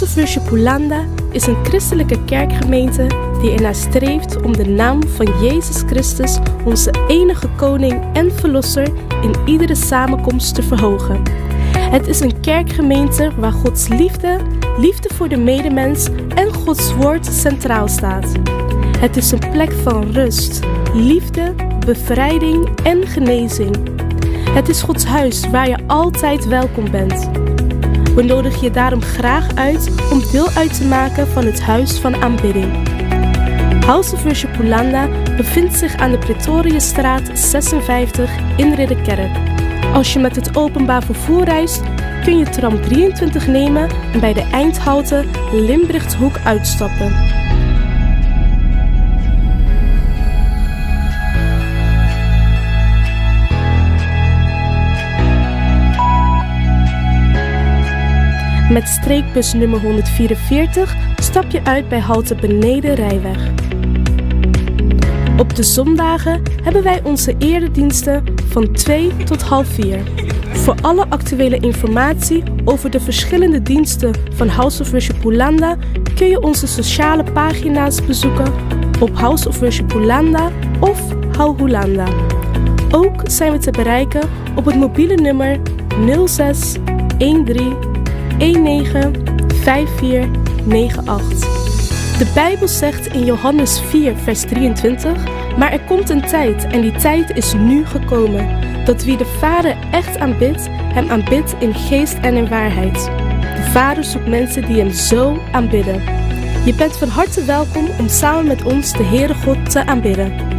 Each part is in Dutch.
House of Worship Hollanda is een christelijke kerkgemeente die ernaar streeft om de naam van Jezus Christus, onze enige koning en verlosser, in iedere samenkomst te verhogen. Het is een kerkgemeente waar Gods liefde voor de medemens en Gods woord centraal staat. Het is een plek van rust, liefde, bevrijding en genezing. Het is Gods huis waar je altijd welkom bent. We nodigen je daarom graag uit om deel uit te maken van het huis van aanbidding. House of Worship Hollanda bevindt zich aan de Pretoriusstraat 56 in Ridderkerk. Als je met het openbaar vervoer reist, kun je tram 23 nemen en bij de eindhalte Limbrichtshoek uitstappen. Met streekbus nummer 144 stap je uit bij halte Beneden Rijweg. Op de zondagen hebben wij onze erediensten van 2 tot half 4. Voor alle actuele informatie over de verschillende diensten van House of Worship Hollanda kun je onze sociale pagina's bezoeken op House of Worship Hollanda of Hou Hollanda. Ook zijn we te bereiken op het mobiele nummer 06 13 19 5498. De Bijbel zegt in Johannes 4 vers 23: maar er komt een tijd, en die tijd is nu gekomen, dat wie de Vader echt aanbidt, hem aanbidt in geest en in waarheid. De Vader zoekt mensen die hem zo aanbidden. Je bent van harte welkom om samen met ons de Heere God te aanbidden.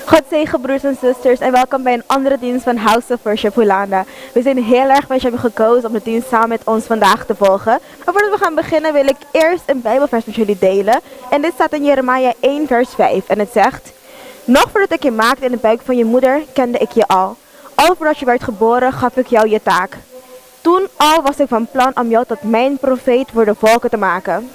God zegen broers en zusters en welkom bij een andere dienst van House of Worship Hollanda. We zijn heel erg blij dat je hebt gekozen om de dienst samen met ons vandaag te volgen. Maar voordat we gaan beginnen wil ik eerst een Bijbelvers met jullie delen. En dit staat in Jeremia 1 vers 5 en het zegt: nog voordat ik je maakte in de buik van je moeder, kende ik je al. Al voordat je werd geboren, gaf ik jou je taak. Toen al was ik van plan om jou tot mijn profeet voor de volken te maken.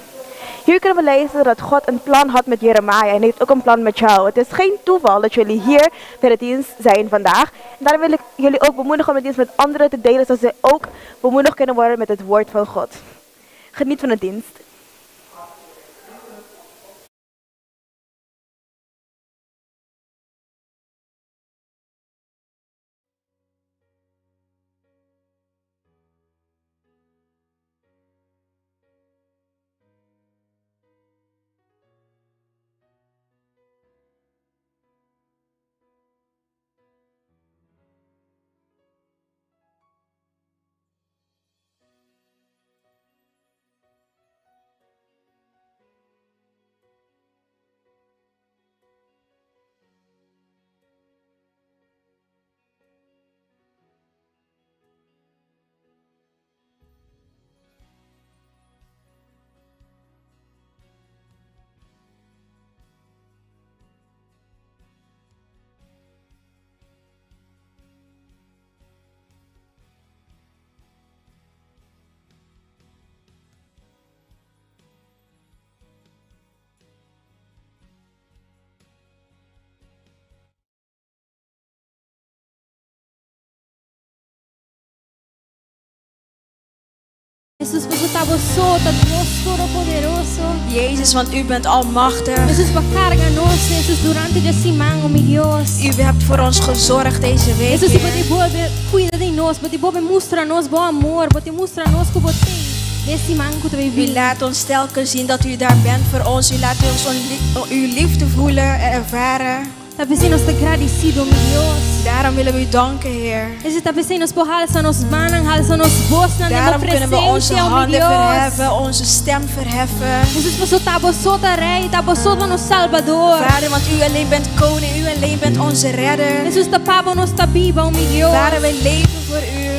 Hier kunnen we lezen dat God een plan had met Jeremia en heeft ook een plan met jou. Het is geen toeval dat jullie hier bij de dienst zijn vandaag. En daarom wil ik jullie ook bemoedigen om de dienst met anderen te delen, zodat ze ook bemoedigd kunnen worden met het woord van God. Geniet van de dienst. Jesús, porque está vosotros, Dios Todopoderoso. Jezus, want u bent almachtig. Jesús, carga-nos, Jesús, durante esse mango, mi Dios. U hebt voor ons gezorgd deze week. Jesús, você cuida de nós, você mostra-nos bom amor, você mostra-nos que você tem desse mango te U viver. laat ons telkens zien dat u daar bent voor ons. U laat ons uw liefde voelen en ervaren. Talvez nós te agradecido, mi Dios. Daarom willen we u danken, Heer. Jesús, talvez nós por halsa nos manan, halsa nos voz na Daarom kunnen we onze presença, mi handen Dios. verheffen, onze stem verheffen. Jesús, você está vosotros rei, está vosotros nos Salvador. Vader, want u alleen bent koning, u alleen bent onze redder. Jesús, está pavo nos está viva, mi Dios. Vader, wij leven voor u.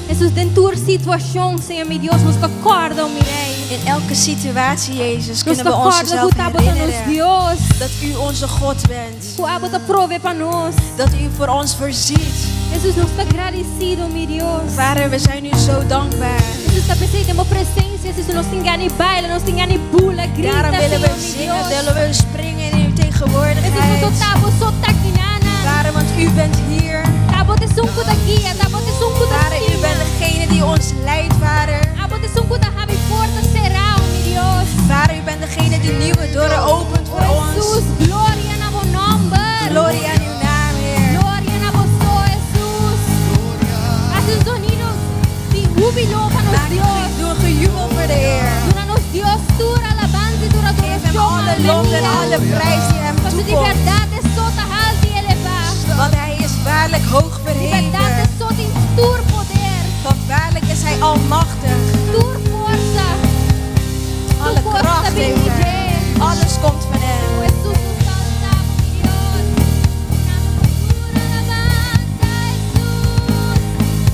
Jesús, dentro da situação, Senhor, mi Dios, nos acorda, mi rei. In elke situatie, Jezus, Nos kunnen we acorda onszelf que tá botando nos herinneren Dios. dat u onze God bent. Que a bota prove para nós. Dat u voor ons voorziet. Jesus, nos está agradecido, mi Dios. Vader, we zijn u zo dankbaar. Jesus, está presente em presença. Jesus, nos engane baila, nos engane bula, grita, Daarom willen Senhor, we mi zingen, Dios. willen we springen in uw Jesus, tegenwoordigheid. você tá, você tá aqui, nana. Vader, want u bent hier. Tá, você sunco daqui, tá, você sunco Vader, u bent degene die ons leidt, Vader. Ah, você sunco da rave porta será, mi Dios. Vader, u bent degene die nieuwe deuren opent voor Jesus, ons. glória na vo nome. Glorie aan uw naam, Heer. Glória na vosso, Jesus. Hace un sonido de júbilo para nos Dios. Doe een gejubel voor de Heer. Dura nos Dios, dura alabanza y dura Geef hem alle lof en alle prijs die hem Parce de toekomt. verdade é só da alta e elevada. Want hij is waarlijk hoog De verdade é verheven. só de tour poder, Want waarlijk is hij almachtig. tour força. Alle Tu força kracht heeft bendice. hij. Alles komt van hem. Jesus nos salvamos, Dios. Na pura alabanza, Jesus.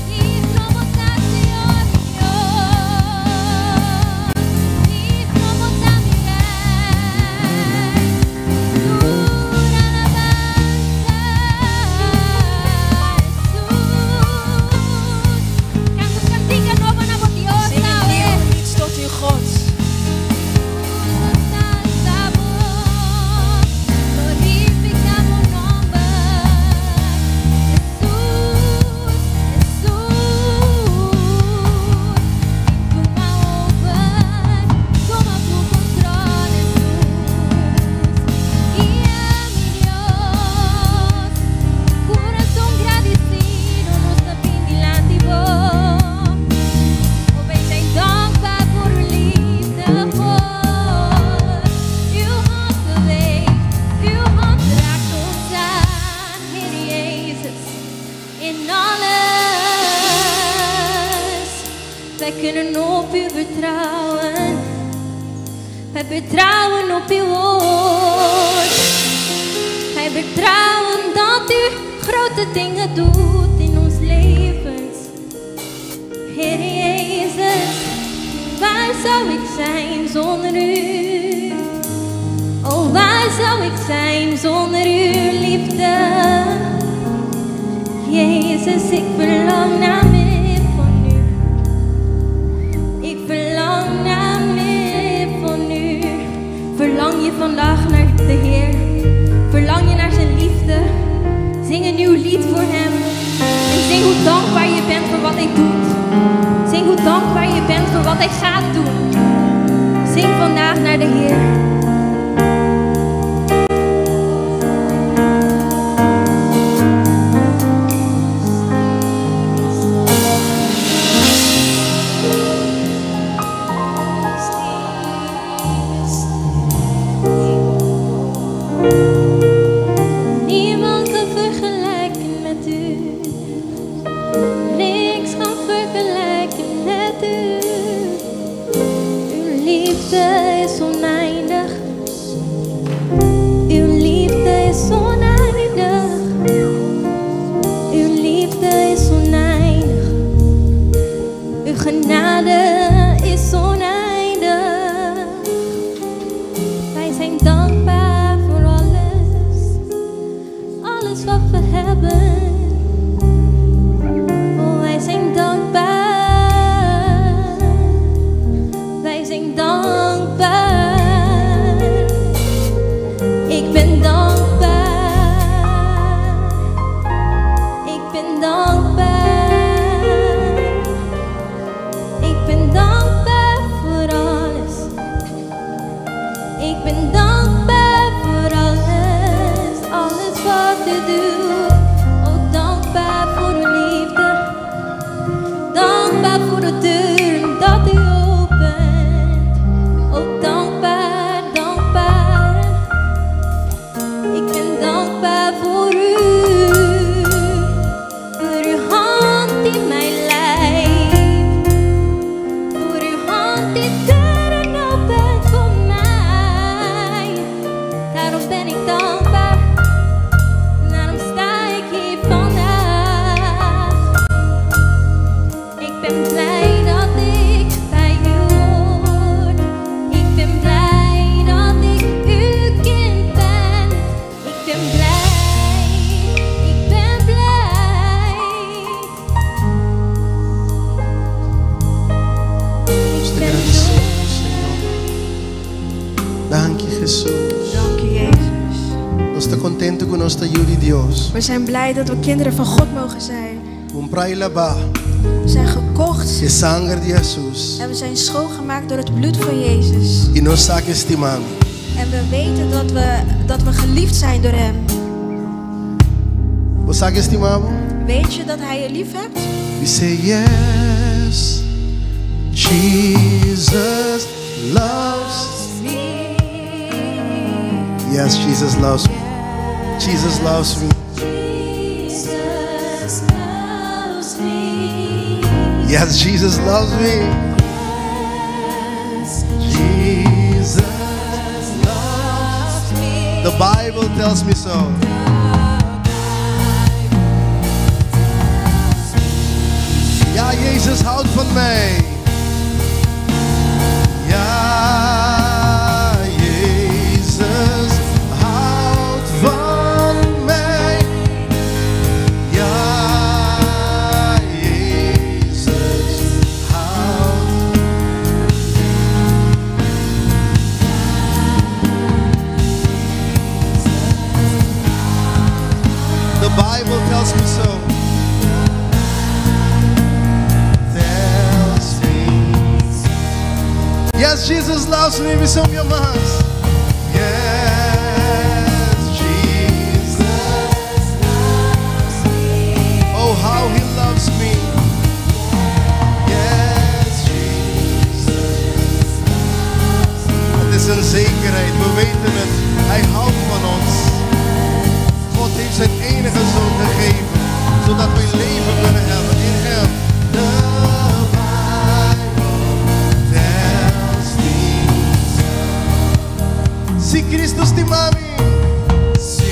Y como está, Señor, Dios. Y como está, mi Rey. Pura alabanza, Jesus. Canta cantiga nova na voz Dios, Zing een nieuw lied tot uw God. Wij kunnen op u vertrouwen. Wij vertrouwen op uw woord. Wij Wij vertrouwen dat u grote dingen doet in ons levens. Heer Jezus, waar zou ik zijn zonder u? Oh, waar zou ik zijn zonder uw liefde? Jezus, ik verlang naar meer van u. Ik verlang naar meer van u. Verlang je vandaag naar de Heer? Verlang je naar zijn liefde? Zing een nieuw lied voor hem. En zing hoe dankbaar je bent voor wat hij doet. Zing hoe dankbaar je bent voor wat hij gaat doen. Zing vandaag naar de Heer. We zijn blij dat we kinderen van God mogen zijn. We zijn gekocht. En we zijn schoongemaakt door het bloed van Jezus. En we weten dat we geliefd zijn door hem. Weet je dat hij je lief hebt? We say yes, Jesus loves me. Yes, Jesus loves me. Jesus loves me. Yes, Jesus loves me. Jesus loves me. The Bible tells me so. Ja, Jezus houdt van mij. Ja, Jezus houdt van mij. Ja, Jezus houdt. The Bible tells me so. Yes, Jesus loves me. We sing your hands. Yes, Jesus loves me. Oh, how he loves me. Yes, Jesus loves me. Het is een zekerheid. We weten het. Hij houdt van ons. God heeft zijn enige zoon gegeven, zodat we leven kunnen hebben in hem. Si Christus te mami, si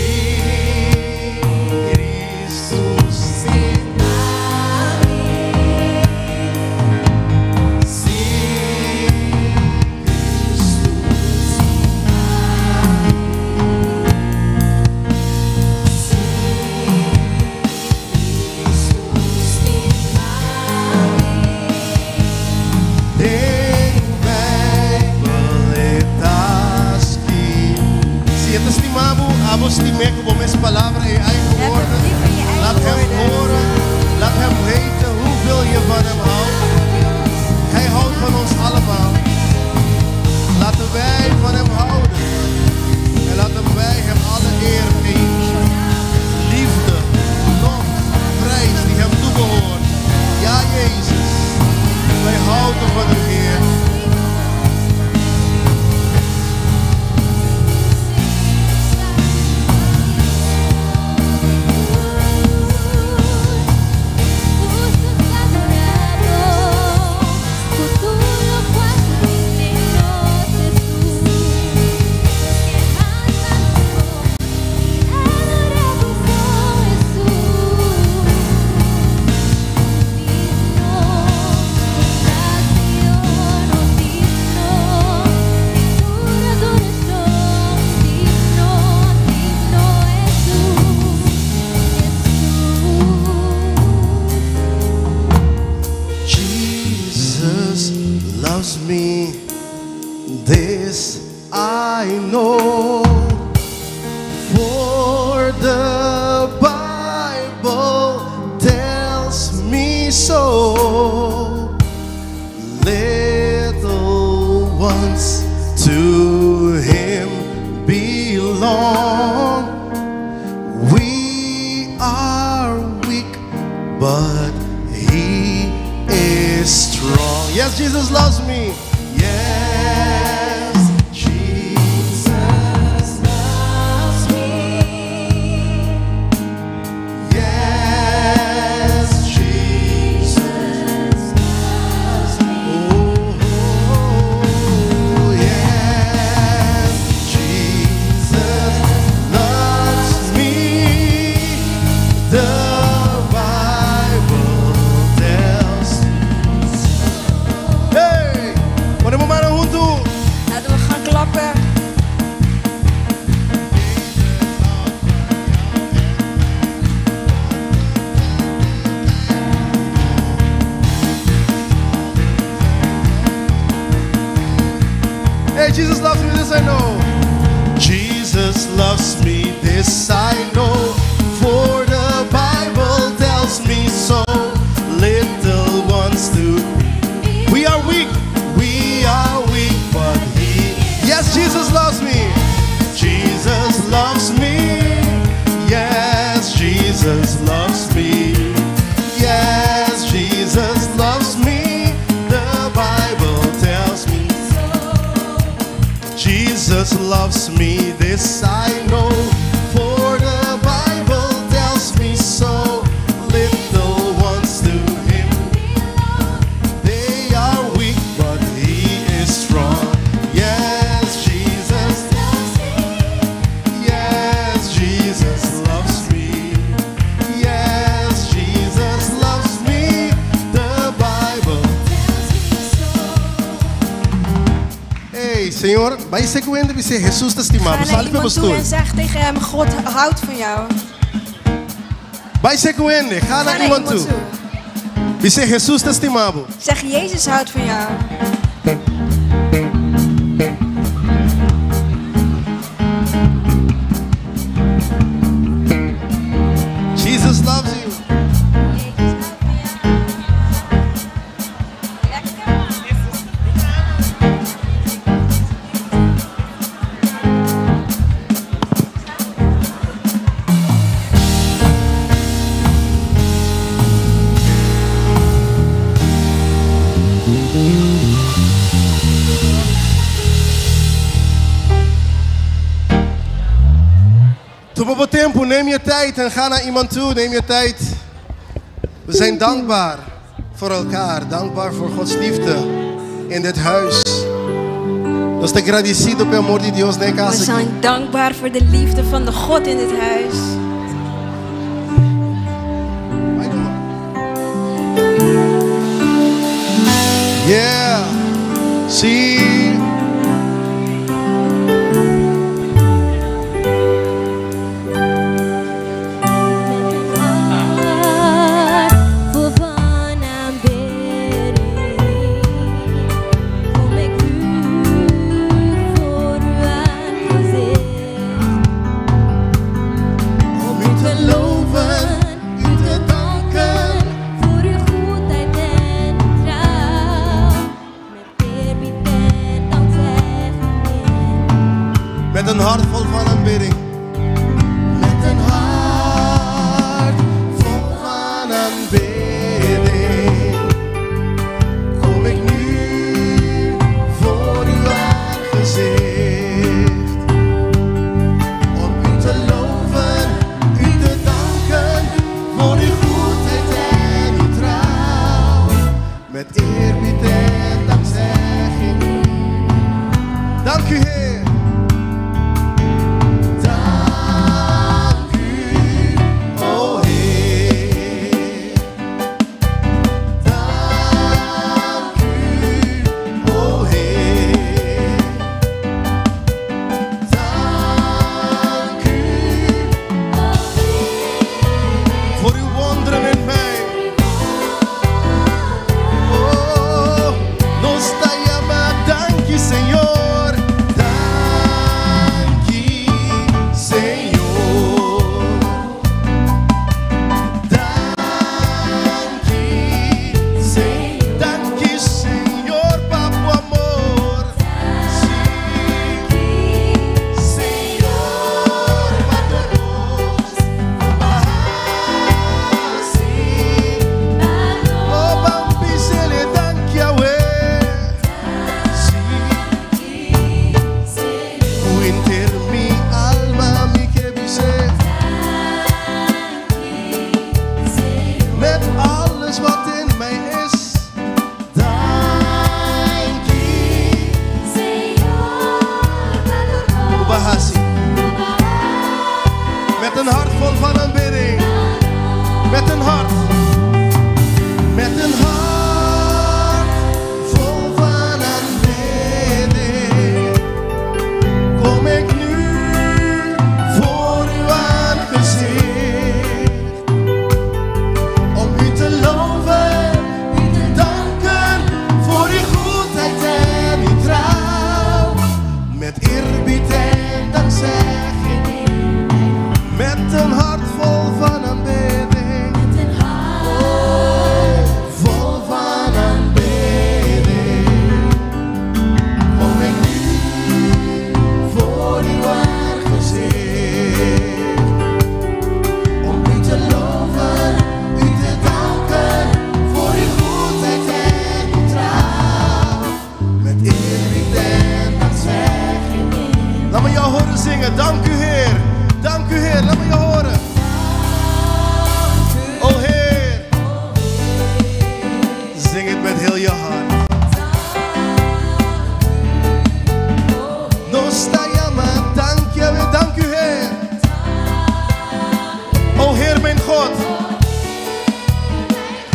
Estimeer como mis palabras en eigen woorden. Laat hem horen, laat hem weten hoeveel je van hem houdt. Hij houdt van ons allemaal. Laten wij van hem houden. En laten wij hem alle eer geven. Liefde, lof, prijs die hem toebehoort. Ja, Jezus, wij houden van u, Heer. Jesus loves me. Yes, Jesus loves me. Yes, Jesus loves me. Oh, yes, Jesus loves me. The Bible tells me. Hey, podemos mano juntos. Laten we gaan klappen. Hey, Jesus loves me, this I know. Jesus loves me, this I know. For the Bible tells me so. Little ones do. We are weak, but He. Yes, Jesus loves me. Jesus loves me. Yes, Jesus loves me. Yes, Jesus loves me. The Bible tells me. Jesus loves me, this I know. For the Bible tells me so. Little ones to Him. They are weak, but He is strong. Yes, Jesus loves me. Yes, Jesus loves me. Yes, Jesus loves me. The Bible tells me so. Hey, Senhor, vai seguindo e ser Jesus te estimava. Ga naar iemand toe en zeg tegen hem, God houdt van jou. Vai seguindo, ga naar iemand toe. E ser Jesus te estimava. Zeg, Jezus houdt van jou. Jesus loves you. Op het tempo, neem je tijd en ga naar iemand toe. Neem je tijd. We zijn dankbaar voor elkaar. Dankbaar voor Gods liefde in dit huis. Dus te agradecido pelo amor de Deus na casa. We zijn dankbaar voor de liefde van de God in dit huis. Yeah. See. Met een hart vol van aanbidding. Met een hart vol van aanbidding. Kom ik nu voor uw aangezicht. Om u te loven, u te danken. Voor uw goedheid en uw trouw. Met eerbied en dankzegging. Dank u, Heer. Met een hart vol van aanbidding. Met een hart. Met een hart vol van aanbidding. Kom ik nu voor uw aangezicht. Om u te loven, u te danken. Voor uw goedheid en uw trouw. Met eerbied en dankzegging. Met een hart vol van aanbidding. Met een hart vol van aanbidding. Kom ik nu voor uw aangezicht. Om u te loven, u te danken. Voor uw goedheid en uw trouw. Met eerbied en dankzegging. Laat me jou horen zingen, dank u Heer. Dank u Heer, laat me je horen. O Heer. Zing het met heel je hart. Nostayama, dank je weer, dank u Heer. O Heer mijn God.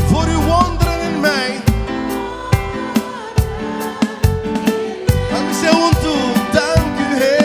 Voor uw wonderen in mij. Dank u zeer toe, dank u Heer.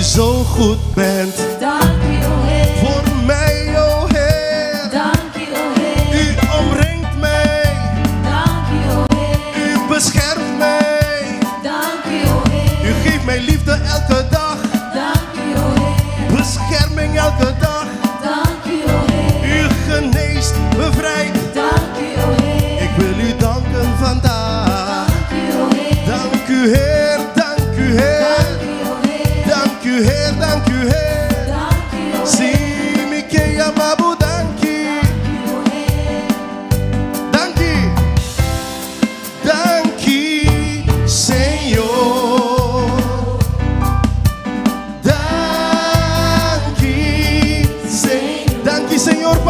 Zo goed bent. Dank u, o Heer. Voor mij, o Heer. Dank u, o Heer. U omringt mij. Dank u, o Heer. U beschermt mij. Dank u, o Heer. U geeft mij liefde elke dag. Dank u, o Heer. Bescherming elke dag. Dank u, o Heer. U geneest, bevrijdt. Dank u, o Heer.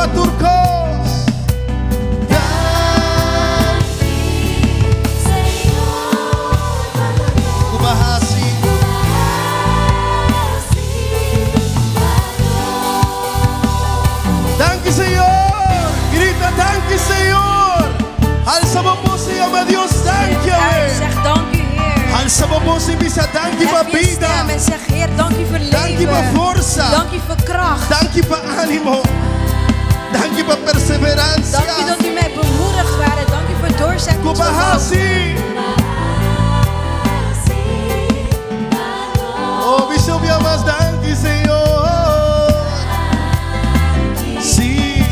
Paturcos. Kubahasi. Danke, Señor. Grita, danke, Señor. Alza mo po siya, ma Dios, dank je. Zeg dank u, Heer. Alza mo po si Bisa, dank je voor vida. En zeg, Heer, dank u voor leven. Dank je voor forza. Dank u voor kracht. Dank je voor animo. Dank je voor perseverancia. Dank u dat u mij bemoedigd waren. Dank u voor doorzettingsvermogen. Kubahasi. Oh, Bishop Yamas, dank je, Señor. Sí.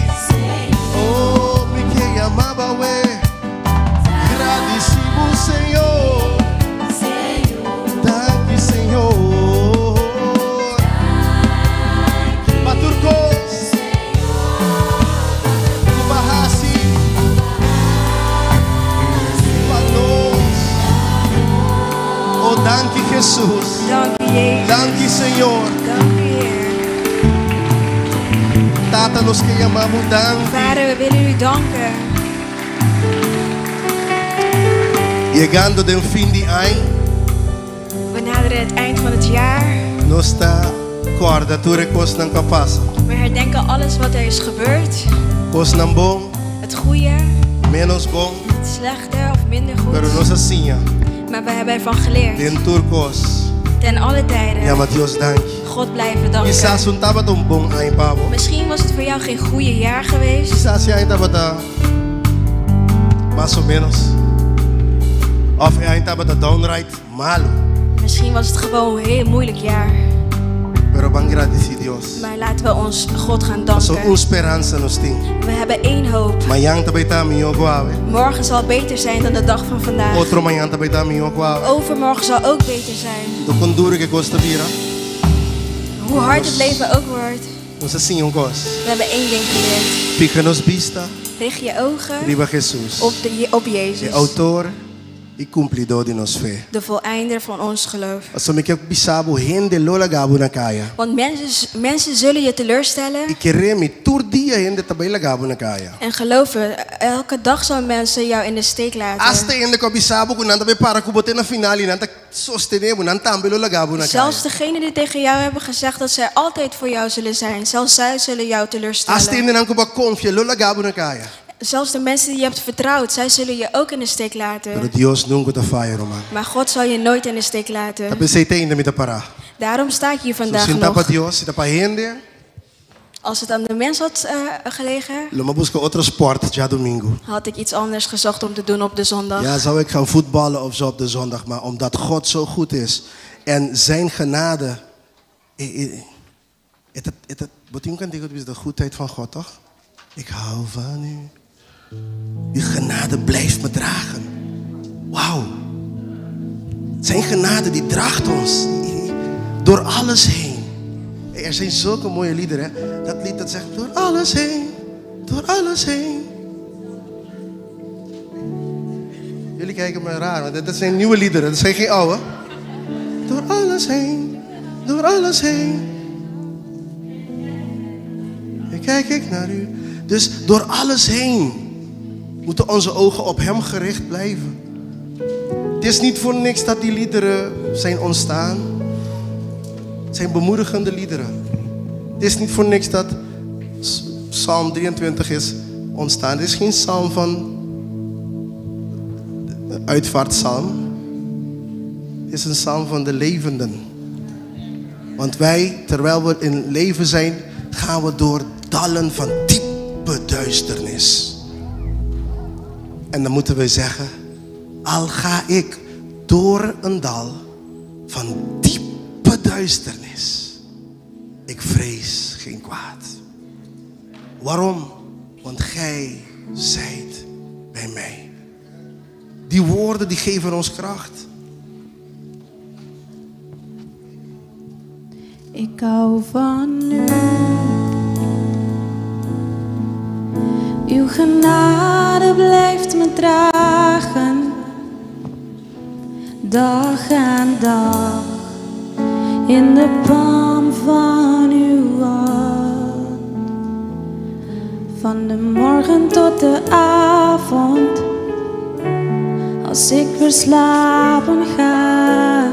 Oh, mi que llamaba, we. Agradecido, Señor. Dank je, Señor. Paturcos. Kubahasi. Panos. Oh, dank je, Jesús. Dank u, Jezus. Dank je, Señor. Dank u, Heer. Tata, nos que llamamos, dank je. Vader, we willen u danken. Llegando del fin de año, We naderen het eind van het jaar. no está corda, tu recos nan kapasa. We herdenken alles wat er is gebeurd. Cos nan bom, Het goede, menos bom, het slechte of minder pero goed. nos assim, Maar we hebben ervan geleerd. den turcos. Ten alle tijden. Llama Dios dank je. God blijven danken. Quizás un tabat un bom ay pavo. Misschien was het voor jou geen goede jaar geweest. Quizás ya tabata más o menos. Of ay tabata downright malo. Misschien was het gewoon een heel moeilijk jaar. Pero van agradecido Dios. Maar laten we ons God gaan So danken. esperanza nos ting. We hebben één hoop. Mayang tabaita miyo guave. Morgen zal beter zijn dan de dag van vandaag. Otro mayang tabaita miyo guave. Overmorgen zal ook beter zijn. Do conduro que costa vira. Hoe hard het leven ook wordt. Nos assim un cos. We hebben één ding geleerd. Fica nos vista. Richt je ogen Riba Jesus. op Jezus. De autor e cumpridor de nos fé. De voleinder van ons geloof. Als ik heb bisabo hende lola gabo na kaya. Want mensen zullen je teleurstellen. I keremi tur dia hende tabela gabo na kaya. En geloof me, elke dag zal mensen jou in de steek laten. Hasta hende ko bisabo kun nanta be para kubote na finali nanta sostenebo nanta ambe lola gabo na kaya. Zelfs degenen die tegen jou hebben gezegd dat zij altijd voor jou zullen zijn. Zelfs zij zullen jou Hasta teleurstellen. hende nan ko ba confia lola gabo na kaya. Zelfs de mensen die je hebt vertrouwd, zij zullen je ook in de steek Pero laten. Dios nunca ta falla roman. Maar God zal je nooit in de steek laten. Tabe seite hende mi ta para. Daarom sta ik hier So vandaag sinta pa nog. Dios, sinta pa hende. Als het aan de mens had gelegen, Loma busca outro sport ja domingo. had ik iets anders gezocht om te doen op de zondag. Ja, zou ik gaan voetballen of zo op de zondag, maar omdat God zo goed is en zijn genade, wat je kan denken, is de goedheid van God, toch? Ik hou van u. Uw genade blijft me dragen. Wauw. Zijn genade die draagt ons door alles heen. Er zijn zulke mooie liederen, hè? Dat lied dat zegt door alles heen, door alles heen. Jullie kijken me raar, want dat zijn nieuwe liederen, dat zijn geen oude. Door alles heen, door alles heen. En kijk ik naar u. Dus door alles heen moeten onze ogen op hem gericht blijven. Het is niet voor niks dat die liederen zijn ontstaan. Het zijn bemoedigende liederen. Het is niet voor niks dat Psalm 23 is ontstaan. Het is geen psalm van uitvaartpsalm. Het is een psalm van de levenden. Want wij, terwijl we in leven zijn, gaan we door dalen van diepe duisternis. En dan moeten we zeggen, al ga ik door een dal van diepe duisternis, ik vrees geen kwaad. Waarom? Want gij zijt bij mij. Die woorden die geven ons kracht. Ik hou van u. Uw genade blijft me dragen, dag aan dag, in de palm van uw hand. Van de morgen tot de avond, als ik weer slapen ga,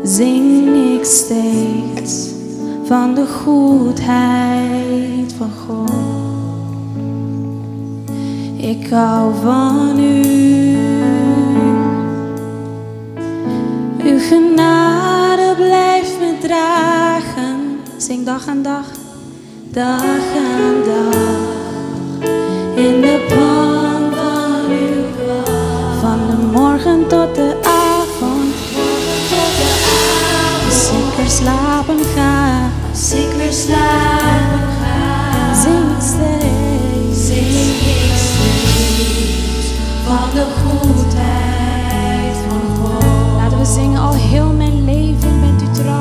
zing ik steeds van de goedheid van God. Ik hou van u, uw genade blijft me dragen. Zing dag aan dag, dag aan dag, in de palm van uw hand. Van de morgen tot de avond, als ik weer slapen ga, zing ik steeds van de goedheid van God. Laten we zingen, al heel mijn leven bent u trouw.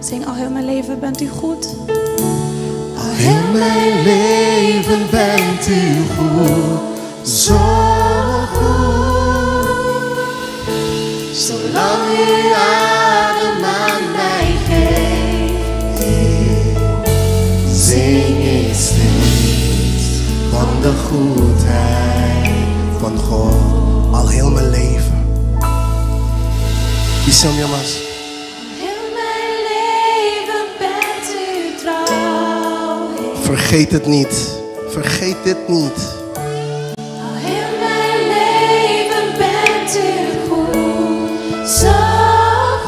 Zing al heel mijn leven bent u goed. Al heel mijn leven bent u goed. Zo goed. Zolang u adem aan mij geeft, zing ik steeds van de goedheid van God. Al heel mijn leven. Bisam Yamas. Heel mijn leven bent u trouw. Vergeet het niet. Vergeet dit niet. Al heel mijn leven bent u goed. Zo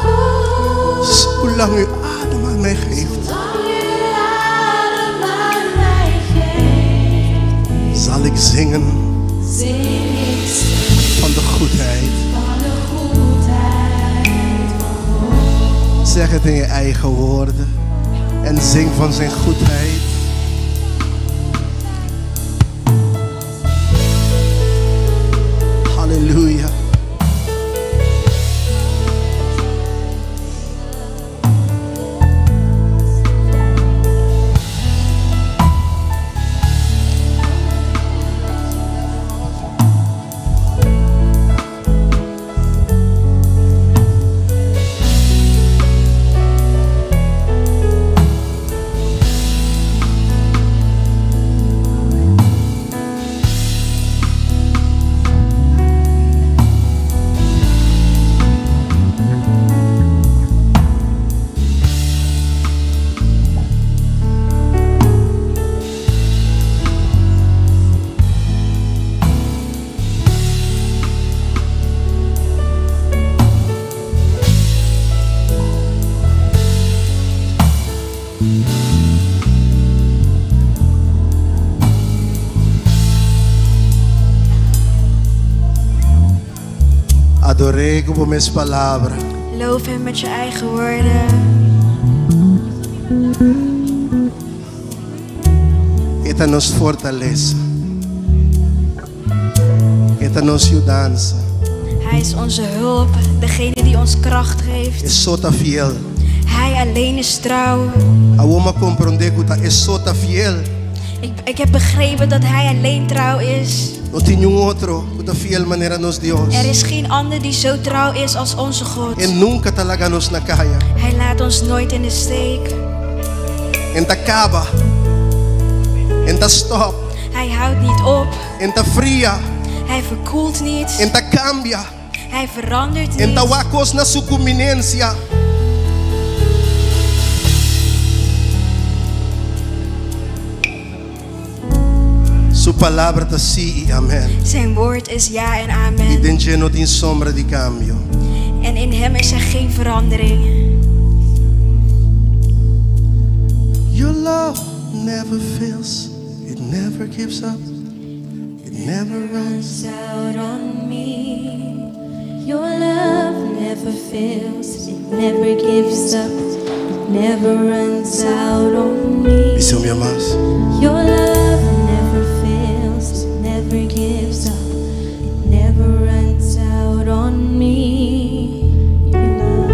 goed. Zolang u adem aan mij geeft, Zolang u adem aan mij geeft, zal ik zingen zing ik steeds van de goedheid. van de goedheid van God. Zeg het in je eigen woorden en zing van zijn goedheid. Halleluja. Adoré como mis palabras. Loof hem met je eigen woorden. Esta nos fortaleza. Esta nos ayudanza. Hij is onze hulp, degene die ons kracht geeft. Es sota fiel. Hij alleen is trouw. Awoma comprende que es sota fiel. Ik heb begrepen dat hij alleen trouw is. No tiene un otro que fiel manera nos Dios. Er is geen ander die zo trouw is als onze God. En nunca talaga nos nakaya. Hij laat ons nooit in de steek. En ta acaba. En ta stop. Hij houdt niet op. En ta fria. Hij verkoelt niet. En ta cambia. Hij verandert En ta niet. wakos na su conveniencia. Su palabra te sí y amén. Zijn woord is ja en Y amen. dentro no tiene sombra de cambio. En in hem is er geen verandering. Your love never fails. It never gives up. It never runs. Out on me. Your love never fails, it never gives up, it never runs out on me. Bisam Yamas. Your love never fails, it never gives up, it never runs out on me. Your love.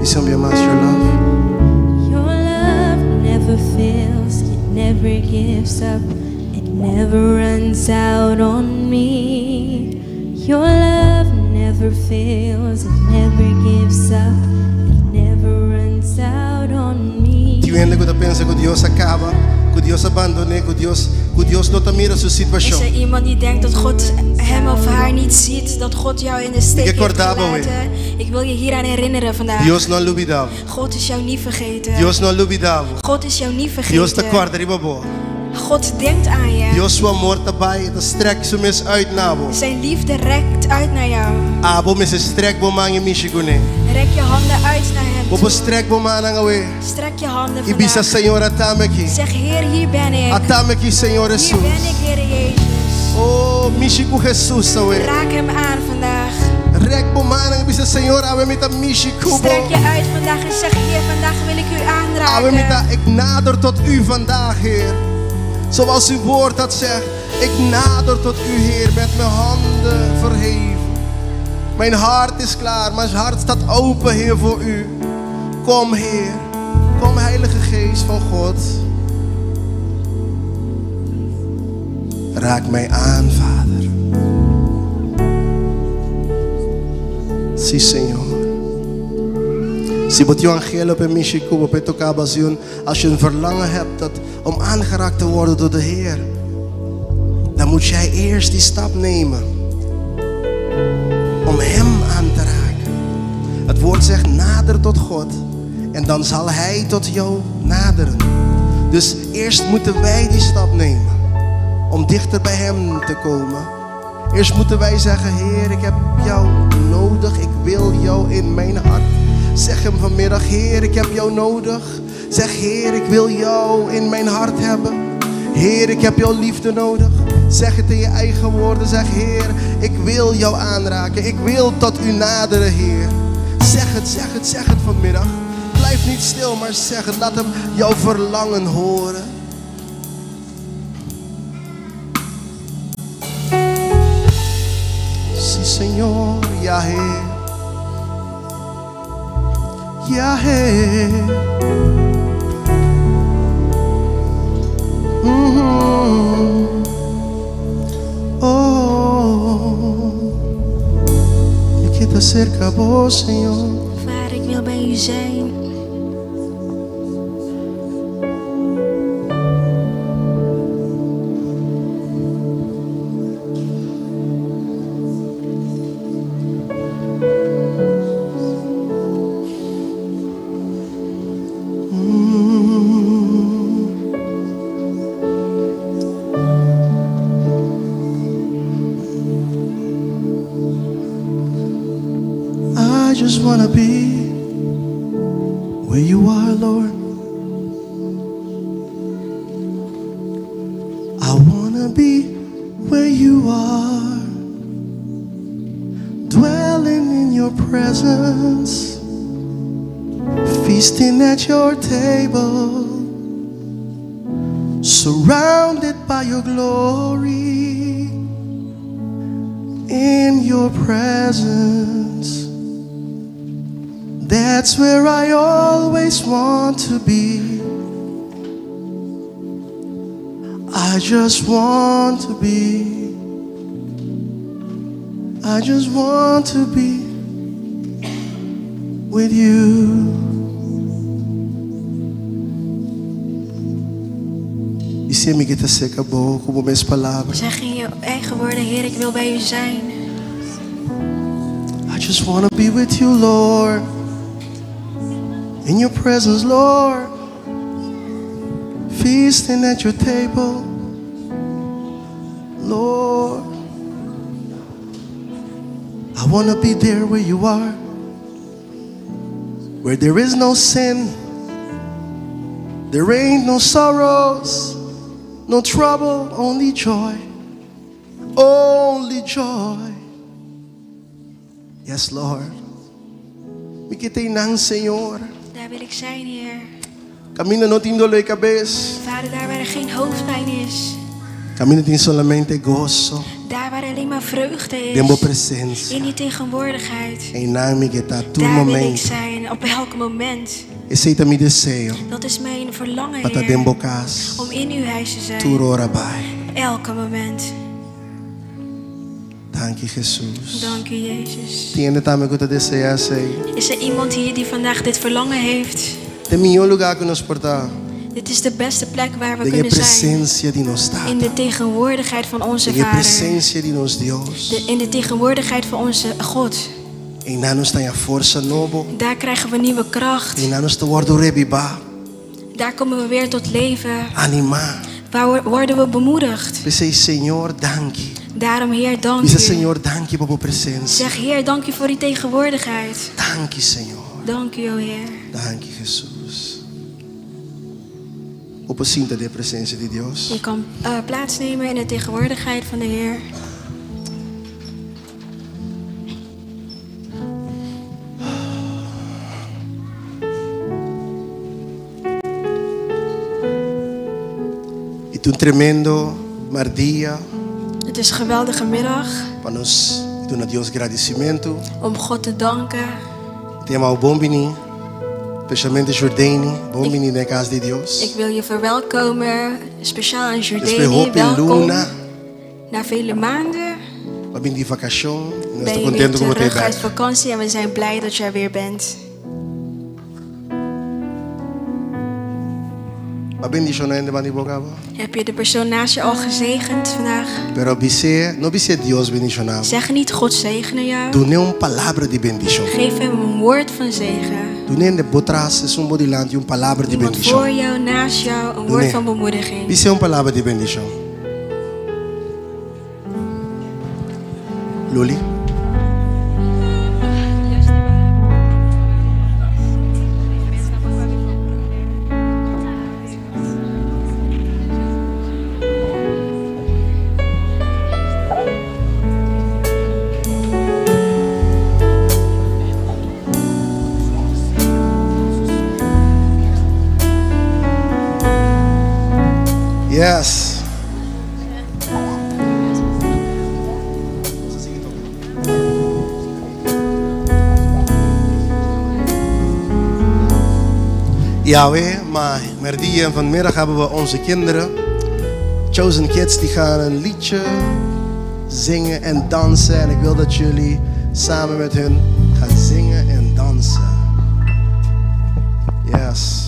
Bisam Yamas, your love. Your love never fails, it never gives up, it never runs out on me. Your love never fails, it never gives up, it never runs out on me. Tiende que pensa que Dios acaba, que Dios abandone, que Dios no te mira su Is situación. er iemand die denkt dat God hem of haar niet ziet? Dat God jou in de steek heeft Recordaba, gelaten? Ik wil je hieraan herinneren vandaag. Dios no olvidaba. God is jou niet vergeten. Dios no olvidaba. God is jou niet Dios te vergeten. guarda riba bo. God denkt aan je. Dios su amor te bij, te strek su mis uit nabo. Zijn liefde rekt uit naar jou. Abo mis strek bo man je misigune. Rek je handen uit naar hem Bo toe. strek bo man angawe. Strek je handen Ibisa vandaag. Señor atameki. Zeg Heer, hier ben ik. Atameki Señor Hier Jesus. ben ik, Heer Jezus. Oh, mishiku Jesus awe. Raak hem aan vandaag. Rek bo man ang ibisa Señor awe mita mishiku bo. Strek je uit vandaag en zeg Heer, vandaag wil ik u Awe mita, aanraken. ik nader tot u vandaag, Heer. Zoals uw woord dat zegt. Ik nader tot u, Heer, met mijn handen verheven. Mijn hart is klaar. Mijn hart staat open, Heer, voor u. Kom, Heer. Kom, Heilige Geest van God. Raak mij aan, Vader. Sí, Señor. Si bot evangelo per Michiku, per Tokabazion, als je een verlangen hebt om aangeraakt te worden door de Heer, dan moet jij eerst die stap nemen om Hem aan te raken. Het woord zegt nader tot God en dan zal Hij tot jou naderen. Dus eerst moeten wij die stap nemen om dichter bij Hem te komen. Eerst moeten wij zeggen, Heer, ik heb jou nodig. Ik wil jou in mijn hart. Zeg Hem vanmiddag, Heer, ik heb jou nodig. Zeg, Heer, ik wil jou in mijn hart hebben. Heer, ik heb jouw liefde nodig. Zeg het in je eigen woorden. Zeg, Heer, ik wil jou aanraken. Ik wil tot u naderen, Heer. Zeg het vanmiddag. Blijf niet stil, maar zeg het. Laat Hem jouw verlangen horen. Sí, Señor, ja, Heer. Ja, Heer. Oh, ik quiero cerca vos, Señor. Vader, ik wil bij u zijn. I just wanna be where you are, Lord. I wanna be where you are, dwelling in your presence, feasting at your table, surrounded by your glory, in your presence. That's where I always want to be. I just want to be. I just want to be with you. Zeg in je eigen woorden, Heer, ik wil bij u zijn. I just want to be with you, Lord. In your presence, Lord, feasting at your table, Lord. I want to be there where you are, where there is no sin, there ain't no sorrows, no trouble, only joy, only joy. Yes, Lord. Mikitay Señor. Daar wil ik zijn, Heer. Camina no tin dolor de cabeza. Vader, daar waar er geen hoofdpijn is. Camina tin solamente gozo. Daar waar alleen maar vreugde is. Dembo presencia. In die tegenwoordigheid. Daar wil ik zijn, op elk moment. Ese é meu deseo. Dat is mijn verlangen, Para Heer. dembo cas. Om in uw huis te zijn. Turo rabai. Elke moment. Dank je, Jesus. Dank u, Jezus. Tiene também que te deseja ser. Is er iemand hier die vandaag dit verlangen heeft? De melhor lugar que nos portar. Dit is de beste plek waar we De kunnen zijn. die nos In de tegenwoordigheid van onze de Vader. die nos Deus. In de tegenwoordigheid van onze God. En na nos tem a força novo. Daar krijgen we nieuwe kracht. En na nos te wordo reviva. Daar komen we weer tot leven. Anima. Waar worden we bemoedigd? Pensei, Senhor, dank je. Daarom, Heer, dank Dice, u. Senhor, dank je por tu presença. Zeg, Heer, dank u voor die tegenwoordigheid. Dank je, Senhor. Dank u, o Heer. Dank je, Jesus. Op een cinta de presença de Deus. Je kan plaatsnemen in de tegenwoordigheid van de Heer. Het is een tremendo dia. Het is een geweldige middag. Het Doen Dios agradecimento. Om God te danken. Tema bombini. Specialmente Jordani. Bombini na casa de Dios. Ik wil je verwelkomen. Speciaal aan Jordani. Welkom. Na vele maanden. We ben die vacation. Ben je weer terug uit vakantie en we zijn blij dat je er weer bent. Heb je de persoon naast je al gezegend vandaag? Zeg niet God zegene jou. Geef hem een woord van zegen. Iemand voor jou, naast jou, een woord van bemoediging. Loli. Yes. Yahweh, maar die en vanmiddag hebben we onze kinderen, Chosen Kids, die gaan een liedje zingen en dansen. En ik wil dat jullie samen met hun gaan zingen en dansen. Yes.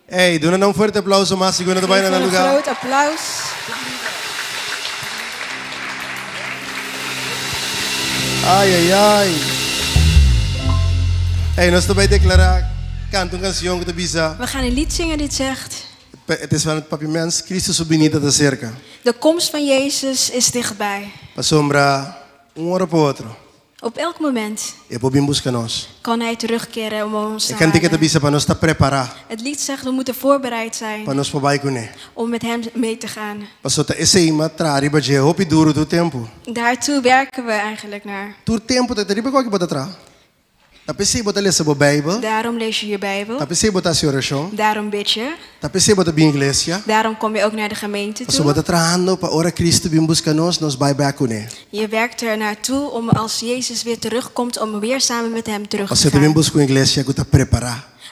Hey, doe nou een forte applaus om als ik naar de bijna naar lugar. Groot applaus. Ay, ay, ay. Hey, nós também declarar canto canção que te bisa. We gaan een lied zingen dit zegt. Het is van het papimens, Christus subvenida da cerca. De komst van Jezus is dichtbij. Pasombra, hora para outro. Op elk moment kan hij terugkeren om ons te halen. Het lied zegt we moeten voorbereid zijn om met hem mee te gaan. Daartoe werken we eigenlijk naar. Daarom lees je je Bijbel. Daarom bid je. Daarom kom je ook naar de gemeente toe. Je werkt er naartoe om als Jezus weer terugkomt om weer samen met hem terug te gaan.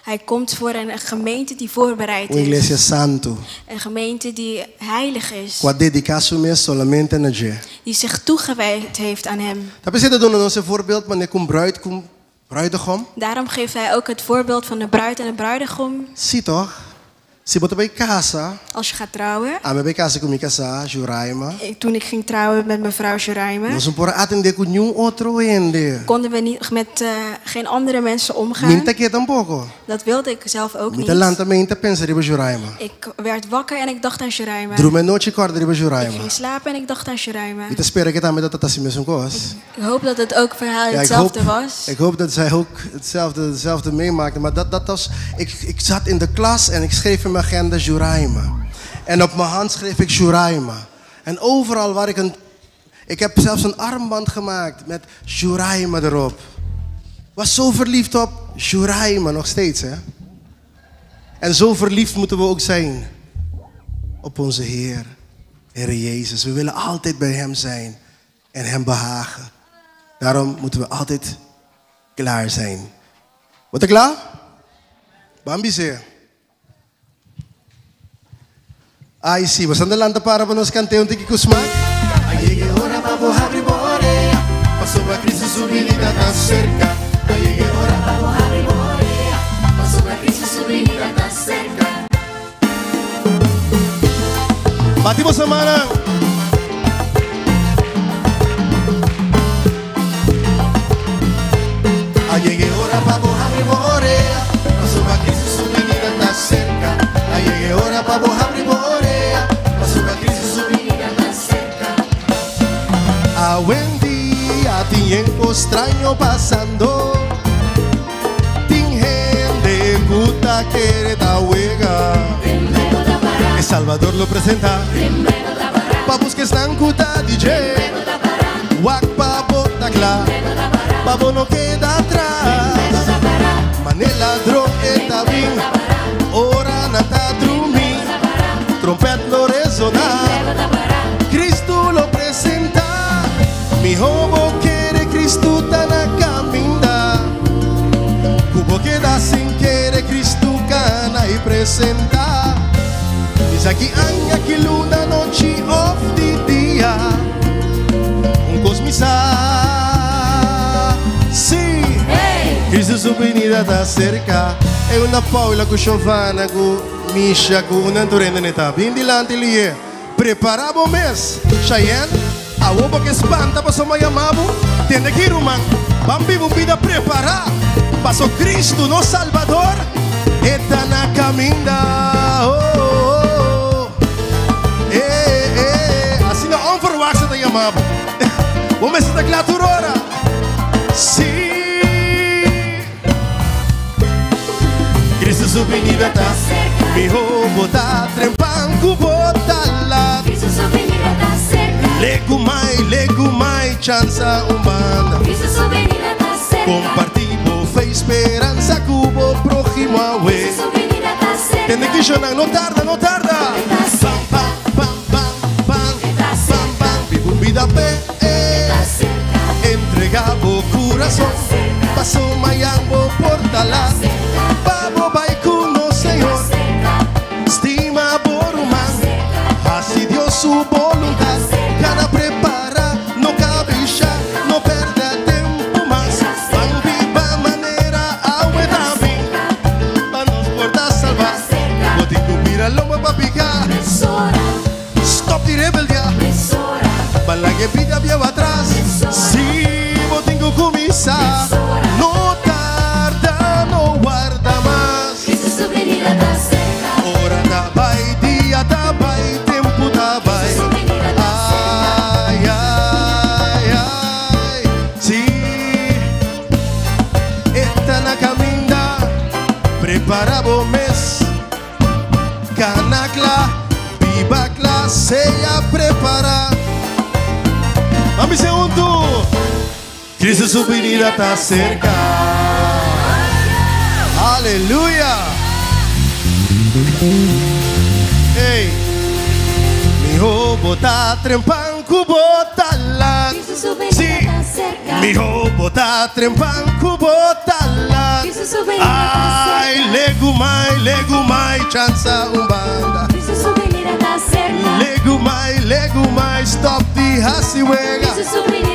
Hij komt voor een gemeente die voorbereid is. Een gemeente die heilig is. Die zich toegewijd heeft aan hem. Daarom geeft hij ook het voorbeeld van de bruid en de bruidegom. Zie toch? Als je gaat trouwen. Toen ik ging trouwen met mevrouw Juraima. Konden we niet met geen andere mensen omgaan. Dat wilde ik zelf ook niet. Ik werd wakker en ik dacht aan Juraima. Ik ging slapen en ik dacht aan Juraima. Ik hoop dat het ook verhaal hetzelfde was. Ik hoop dat zij ook hetzelfde meemaakte. Maar dat was, ik zat in de klas en ik schreef in mijn agenda Juraima. En op mijn hand schreef ik Juraima. En overal waar ik heb zelfs een armband gemaakt met Juraima erop. Was zo verliefd op Juraima nog steeds, hè? En zo verliefd moeten we ook zijn op onze Heer Jezus. We willen altijd bij hem zijn en hem behagen. Daarom moeten we altijd klaar zijn. Wat is klaar? Bambise. Ai sim, você anda lá para nós cantar tiki kusmak. Ai llegué hora para bojar riborea. Pasó para Cristo su venida tan cerca. Ai llegué hora para bojar riborea. Pasó para Cristo su venida tan cerca. Batimos a mano. Ai llegué hora para bojar riborea. Pasó para Cristo su venida tan cerca. Ai llegué hora para bojar riborea. A buen día, tiempo extraño pasando. Tin gente puta quiere ta huega. El Salvador lo presenta. Papus que están cuta DJ. Wak papo tacla. Papo no queda atrás. Manela dro eta bin. Ora nata drumi. Trompet no resonar. Cristo lo presenta. Mi homo quiere Cristo tan a caminda. Cubo queda sin quiere Cristo cana y presenta. Dice aquí aña que luna noche of the día. Un cosmisa. Sí. Hey. Cristo su venida está cerca. E una Paula con Giovanna con Misha con una Antorena neta. Bien dilante lì. Preparabo mes. Cheyenne. A oba que espanta pasó mayamabo. Tiene que ir un man. Bambi vida preparar. Pasó Cristo no Salvador. Está na caminda. Oh, oh, oh. Assim não onverwachts dat jamabo. Vamos estar klaar voor ora. Sí. Cristo su venida está cerca. Mi hobo está trempando bota lá. Cristo su venida está cerca. Lego mai, chanza humana. Cristo su venida está cerca. Compartimos fe, esperanza, cubo prójimo a we. Cristo su venida está cerca. Tiene que llorar, no tarda. Pam, pam, pam, pam, pam, pam. Vivo vida pe. Entregabo corazón. Paso mayambo portala. Vamos vai con no Señor. Estima por humano. Así Dios su voluntad. Cada prepara, no cabicha, no perda tiempo más. Van viva manera, agua también. Para nos portar salvar. No te cubrirá el lomo para picar. Stop die rebeldia. Van la que pide había atrás. Sí, vos tengo comisa. No tarda, no guarda más. Cristo su venida está cerca. Ora da vai. seja preparar. Vamos ser juntos. Cristo su venida está cerca. Aleluia. Ei, mi hobo tá trempanco botala. Sim, mi hobo tá trempanco botala. Ai, lego mai, chança umbanda. Lego mai, stop die hasiwega.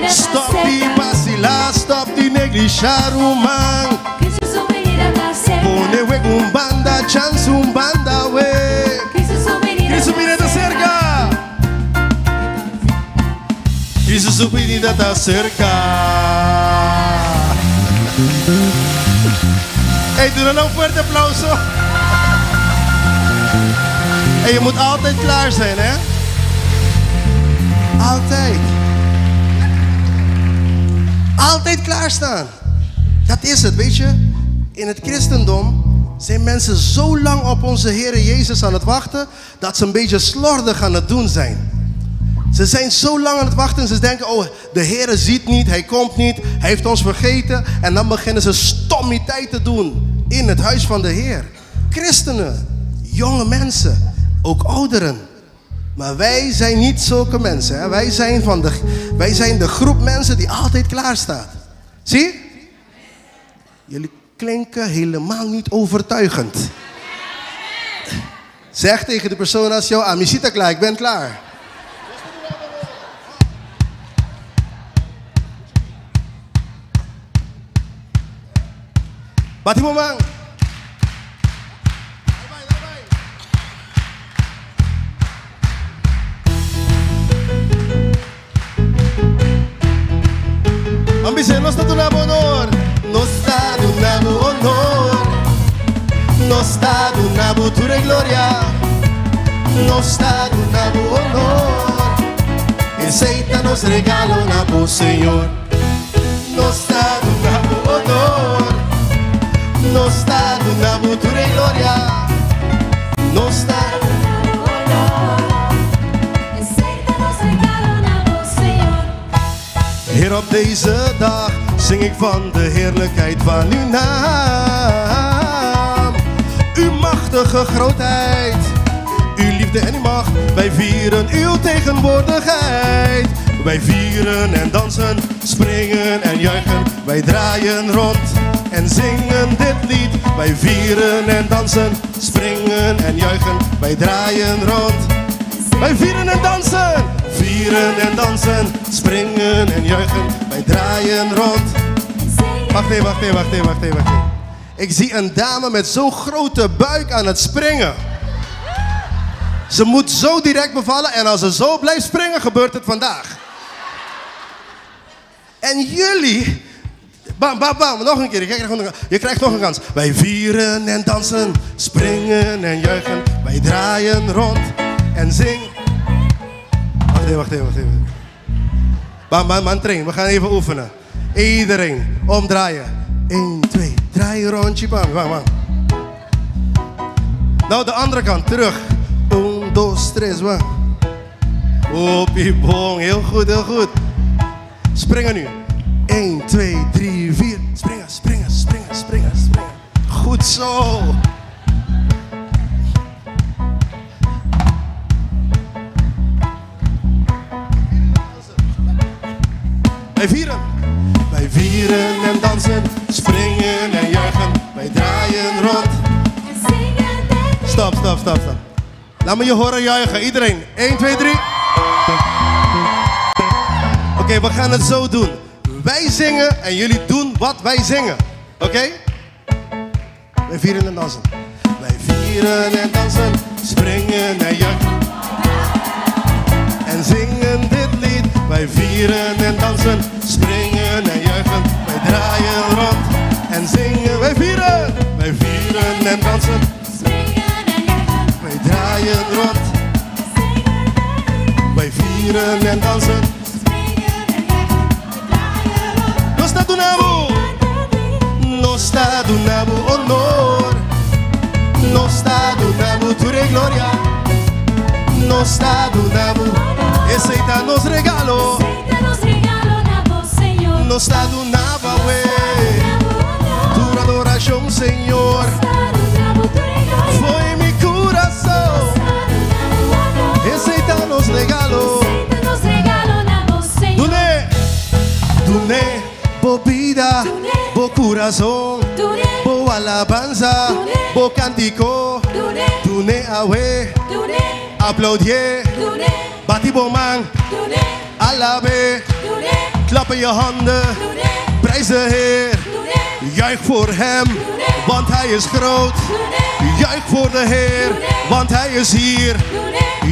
Stop die vacilar, stop die neglijar o man. Pone we umbanda, chance umbanda we. Cristo viene da cerca. Cristo su venida está cerca. Hey, doe dan een fuerte aplauso. En je moet altijd klaar zijn, hè? Altijd. Altijd klaarstaan. Dat is het, weet je. In het christendom zijn mensen zo lang op onze Heere Jezus aan het wachten, dat ze een beetje slordig aan het doen zijn. Ze zijn zo lang aan het wachten en ze denken, oh, de Heere ziet niet, Hij komt niet, Hij heeft ons vergeten. En dan beginnen ze stommiteit te doen in het huis van de Heer. Christenen, jonge mensen, ook ouderen. Maar wij zijn niet zulke mensen. Hè? Wij zijn de groep mensen die altijd klaar staat. Zie? Jullie klinken helemaal niet overtuigend. Zeg tegen de persoon als jou, Amisita klaar, ik ben klaar. Bati mo man. Ambise, no está tu nabo honor. No está tu nabo honor. No está tu nabo tu gloria. No está tu nabo honor. Aceita nos regalo nabo Señor. No está tu nabo honor. No está tu nabo tu gloria. No está tu nabo honor. Aceita nos regalo nabo Señor. Heer, op deze dag zing ik van de heerlijkheid van uw naam. Uw machtige grootheid, uw liefde en uw macht. Wij vieren uw tegenwoordigheid. Wij vieren en dansen, springen en juichen. Wij draaien rond en zingen dit lied. Wij vieren en dansen, springen en juichen. Wij draaien rond. Wij vieren en dansen. Vieren en dansen, springen en juichen. Wij draaien rond. Wacht even. Ik zie een dame met zo'n grote buik aan het springen. Ze moet zo direct bevallen en als ze zo blijft springen, gebeurt het vandaag. En jullie... Bam, nog een keer. Je krijgt nog een kans. Wij vieren en dansen, springen en juichen. Wij draaien rond en zingen. Wacht even. Man, train. We gaan even oefenen. Iedereen omdraaien. 1, 2, draai een rondje. Bam. Nou, de andere kant. Terug. 1, 2, 3. Opiebong. Heel goed. Springen nu. 1, 2, 3, 4. Springen. Goed zo. Wij vieren en dansen, springen en juichen. Wij draaien rond. Stop. Laat me je horen juichen. Iedereen. 1, 2, 3. Oké, we gaan het zo doen. Wij zingen en jullie doen wat wij zingen. Oké? Wij vieren en dansen. Wij vieren en dansen, springen en juichen. En zingen dit lied. Wij vieren en dansen, springen en juichen. Wij draaien rond en zingen. Wij vieren en dansen, springen en juichen. Wij draaien rond. Wij vieren en dansen, springen en juichen. No está tu nabo, no está tu nabo honor. No está tu nabo tu gloria. No nos dado nabo. Aceita nos regalo. Nos dado nabo, tu adoração, Senhor. Foi mi coração. Aceita nos regalo. Dune, bo vida, bo coração, bo alabanza, bo cântico. Dune awe, aplaudier, bati bo man, alabe. Klap in je handen, prijs de Heer. Juich voor hem, want hij is groot. Juich voor de Heer, want hij is hier.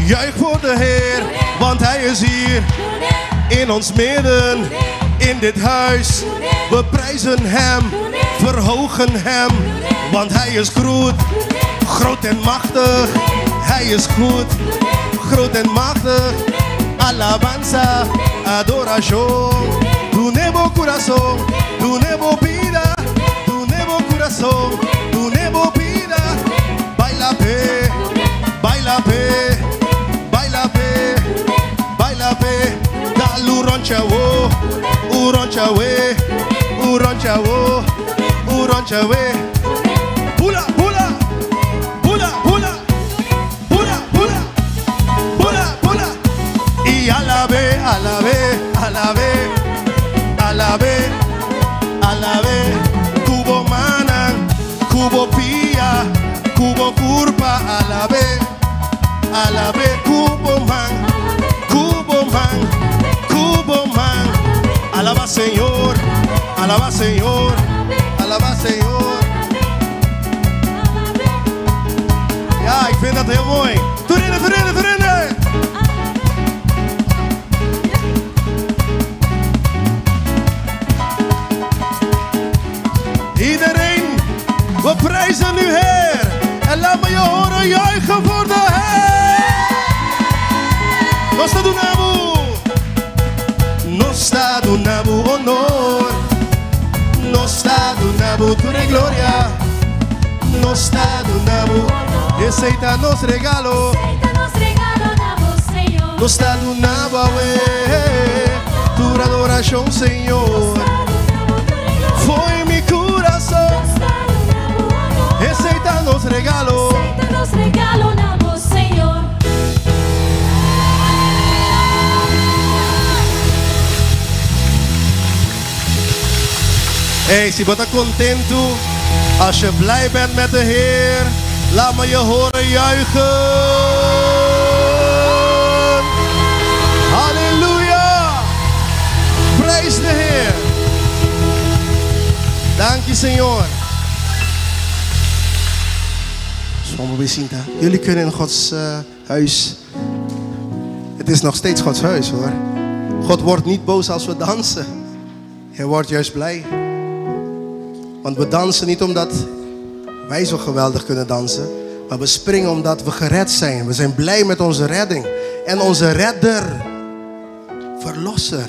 Juich voor de Heer, want hij is hier. In ons midden, in dit huis. We prijzen hem, verhogen hem. Want hij is groot, groot en machtig. Hij is goed, groot en machtig. Alabanza, adoración. Tu nebo corazón, tu nebo vida, tu nebo corazón, tu nebo vida. Baila pe, baila pe, baila pe, baila pe. Da luroncha wo, uroncha we, uroncha wo, uroncha we. Pula, pula, pula, pula, pula, pula, pula, pula. Y alabe, alabe, alabe, alabe, alabe. Cubo manan, cubo pia, cubo curpa, alabe, alabe. Cubo man, cubo man, cubo man. Alaba Señor, alaba Señor, alaba Señor. Ja, ik vind dat heel mooi. Turine, turine, turine. Iedereen, we prijzen u Heer. En laat me je horen juichen voor de Heer. Nos dado nabo. Nos dado nabo honor. Nos dado nabo tu gloria. Nos dado nabo. Aceita nos regalo. Nos dado nabo, tu adoração, Senhor. Foi mi coração. Aceita nos regalo. Senhor. Hey, se você está contento, als je blij bent met de Heer, laat me je horen juichen. Halleluja. Prijs de Heer. Dank je, Senhor. Jullie kunnen in Gods huis. Het is nog steeds Gods huis, hoor. God wordt niet boos als we dansen. Hij wordt juist blij. Want we dansen niet omdat wij zo geweldig kunnen dansen. Maar we springen omdat we gered zijn. We zijn blij met onze redding. En onze redder, verlosser,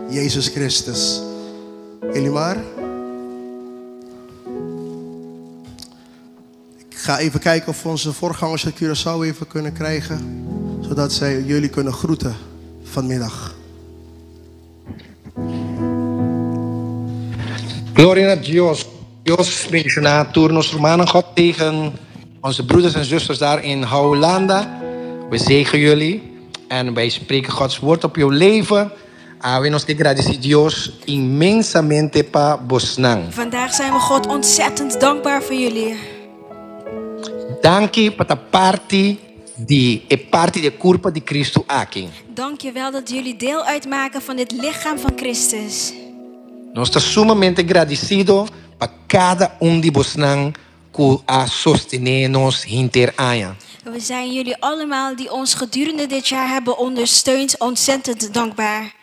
Jezus Christus. Elimar? Ik ga even kijken of we onze voorgangers uit Curaçao even kunnen krijgen. Zodat zij jullie kunnen groeten vanmiddag. Gloria a Dios. Dios bendicionar turnos romanen. God tegen onze broeders en zusters daar in Hollanda. We zegen jullie. En wij spreken Gods woord op jouw leven. We nos agradecemos Dios inmensamente pa Bosnang. Vandaag zijn we God ontzettend dankbaar voor jullie. Dank je para a parte de corpo de Cristo aqui. Dank je wel dat jullie deel uitmaken van dit lichaam van Christus. Nós estamos sumamente agradecidos para cada de Bosnang que a sostener-nos hinteranja. We zijn jullie allemaal die ons gedurende dit jaar hebben ondersteund ontzettend dankbaar.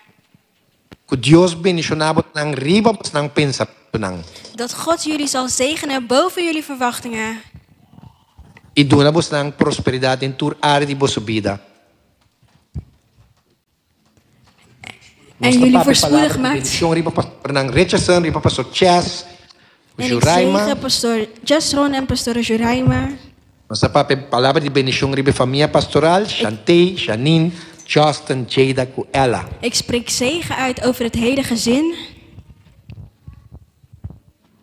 Que Dios bendicionar Bosnang riba Bosnang pensa Bosnang. Dat God jullie zal zegenen boven jullie verwachtingen. E dona Bosnang prosperidade em toda área de vossa vida. En jullie voorspoedig maakt. Riba pastor Richardson, riba pastor Chas, En ik zegen pastor Jasron en pastor Juraima. Nossa palavra de bendição ribe família pastoral, Chantei, Janine, Justin, Jada, Ella. Ik spreek zegen uit over het hele gezin.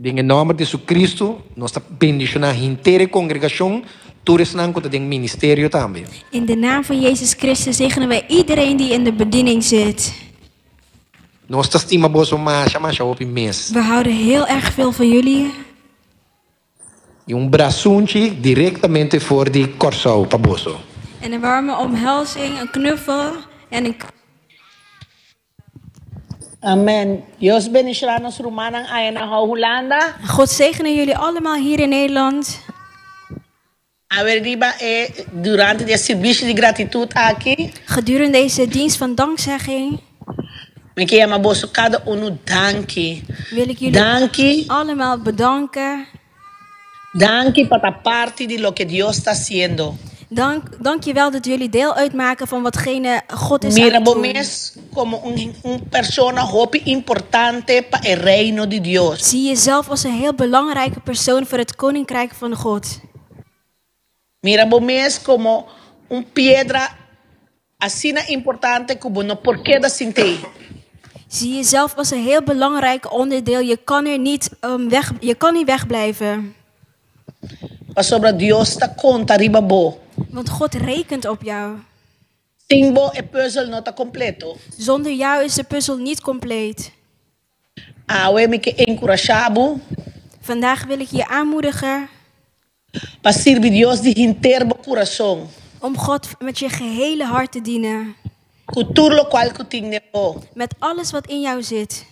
In nome de Jesus Cristo, nossa bendição na inteira congregação, todos na conta do ministério também. In de naam van Jezus Christus zegenen wij iedereen die in de bediening zit. Nós estimamos mais op mês. We houden heel erg veel van jullie. E braçontje diretamente voor die corso para boso. En een warme omhelzing, een knuffel en een... Amen. Dios bendiga nos Romanang ayan na Holanda. God zegene jullie allemaal hier in Nederland. Durante de servicio de gratitud aqui. Gedurende deze dienst van dankzegging. Wil ik jullie allemaal bedanken. Dank para parte de lo que Dios está haciendo. Dank je wel dat jullie deel uitmaken van watgene God is aan het doen. Como persona importante para el reino de Dios. Zie jezelf als een heel belangrijke persoon voor het koninkrijk van God. Mira bomes como piedra así importante como no por qué da sin te. Zie jezelf als een heel belangrijk onderdeel. Je kan er niet wegblijven. Sobre Dios ta conta ribabo. Want God rekent op jou. Timbo e puzzel nota completo. Zonder jou is de puzzel niet compleet. Vandaag wil ik je aanmoedigen. Om God met je gehele hart te dienen. Met alles wat in jou zit.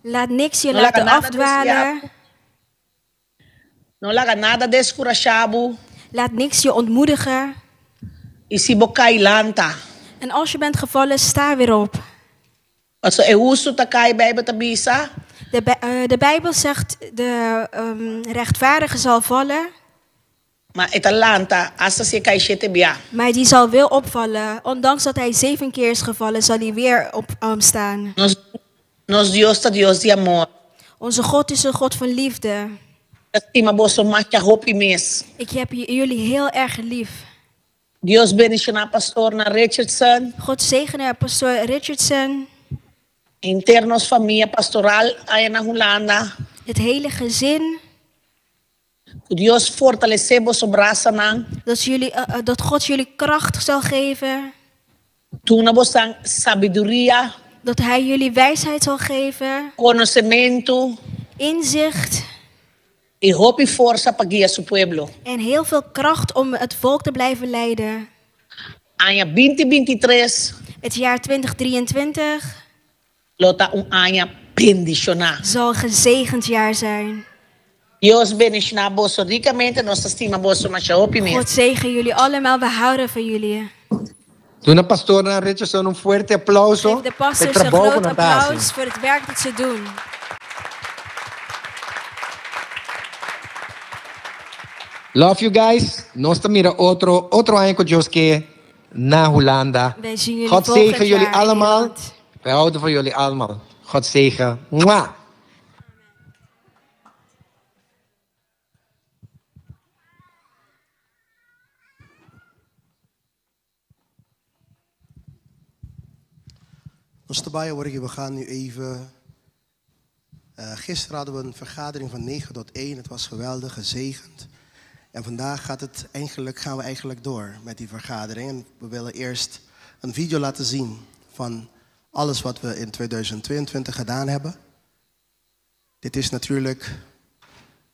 Laat niks je laten afdwalen. Laat niks je ontmoedigen. En als je bent gevallen, sta weer op. De Bijbel zegt de rechtvaardige zal vallen. Maar die zal weer opvallen. Ondanks dat hij 7 keer is gevallen, zal hij weer opstaan. Onze God is een God van liefde. Ik heb jullie heel erg lief. Dios bendiga pastor Richardson. God zegene pastor Richardson. Internos familia pastoral allá en Holanda. Het hele gezin. Dios fortalecemos su brazo nang. Dat God jullie kracht zal geven. Tunabosang sabiduria. Dat hij jullie wijsheid zal geven. Conocimiento. Inzicht. Y hope y fuerza para guiar su pueblo. En heel veel kracht om het volk te blijven leiden. Año 2023. Het jaar 2023. Lota un año bendicional. Zal een gezegend jaar zijn. Dios bendiga vos ricamente, nos estima vos más opinión. God zegen jullie allemaal, we houden van jullie. Doe de pastor Richardson een fuerte aplauso. Geef de pastors een groot applaus voor het werk dat ze doen. Love you guys. Nos mira otro año con Dios que na Holanda. God zegen jullie allemaal. We houden van jullie allemaal. God zegen. Mwah. We gaan nu even. Gisteren hadden we een vergadering van 9 tot 1. Het was geweldig, gezegend. En vandaag gaan we eigenlijk door met die vergadering. En we willen eerst een video laten zien van alles wat we in 2022 gedaan hebben. Dit is natuurlijk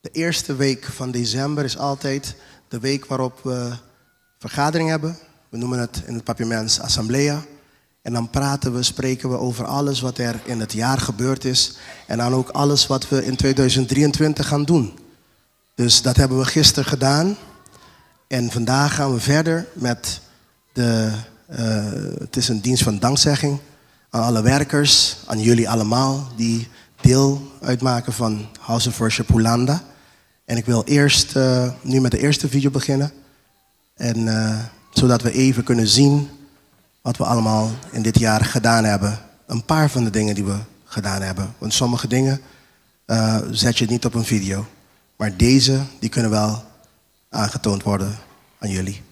de eerste week van december, is altijd de week waarop we vergadering hebben. We noemen het in het Papiaments Assemblea. En dan spreken we over alles wat er in het jaar gebeurd is. En dan ook alles wat we in 2023 gaan doen. Dus dat hebben we gisteren gedaan. En vandaag gaan we verder met het is een dienst van dankzegging aan alle werkers, aan jullie allemaal die deel uitmaken van House of Worship Holanda. En ik wil eerst nu met de eerste video beginnen. En zodat we even kunnen zien wat we allemaal in dit jaar gedaan hebben. Een paar van de dingen die we gedaan hebben. Want sommige dingen zet je het niet op een video. Maar deze, die kunnen wel aangetoond worden aan jullie.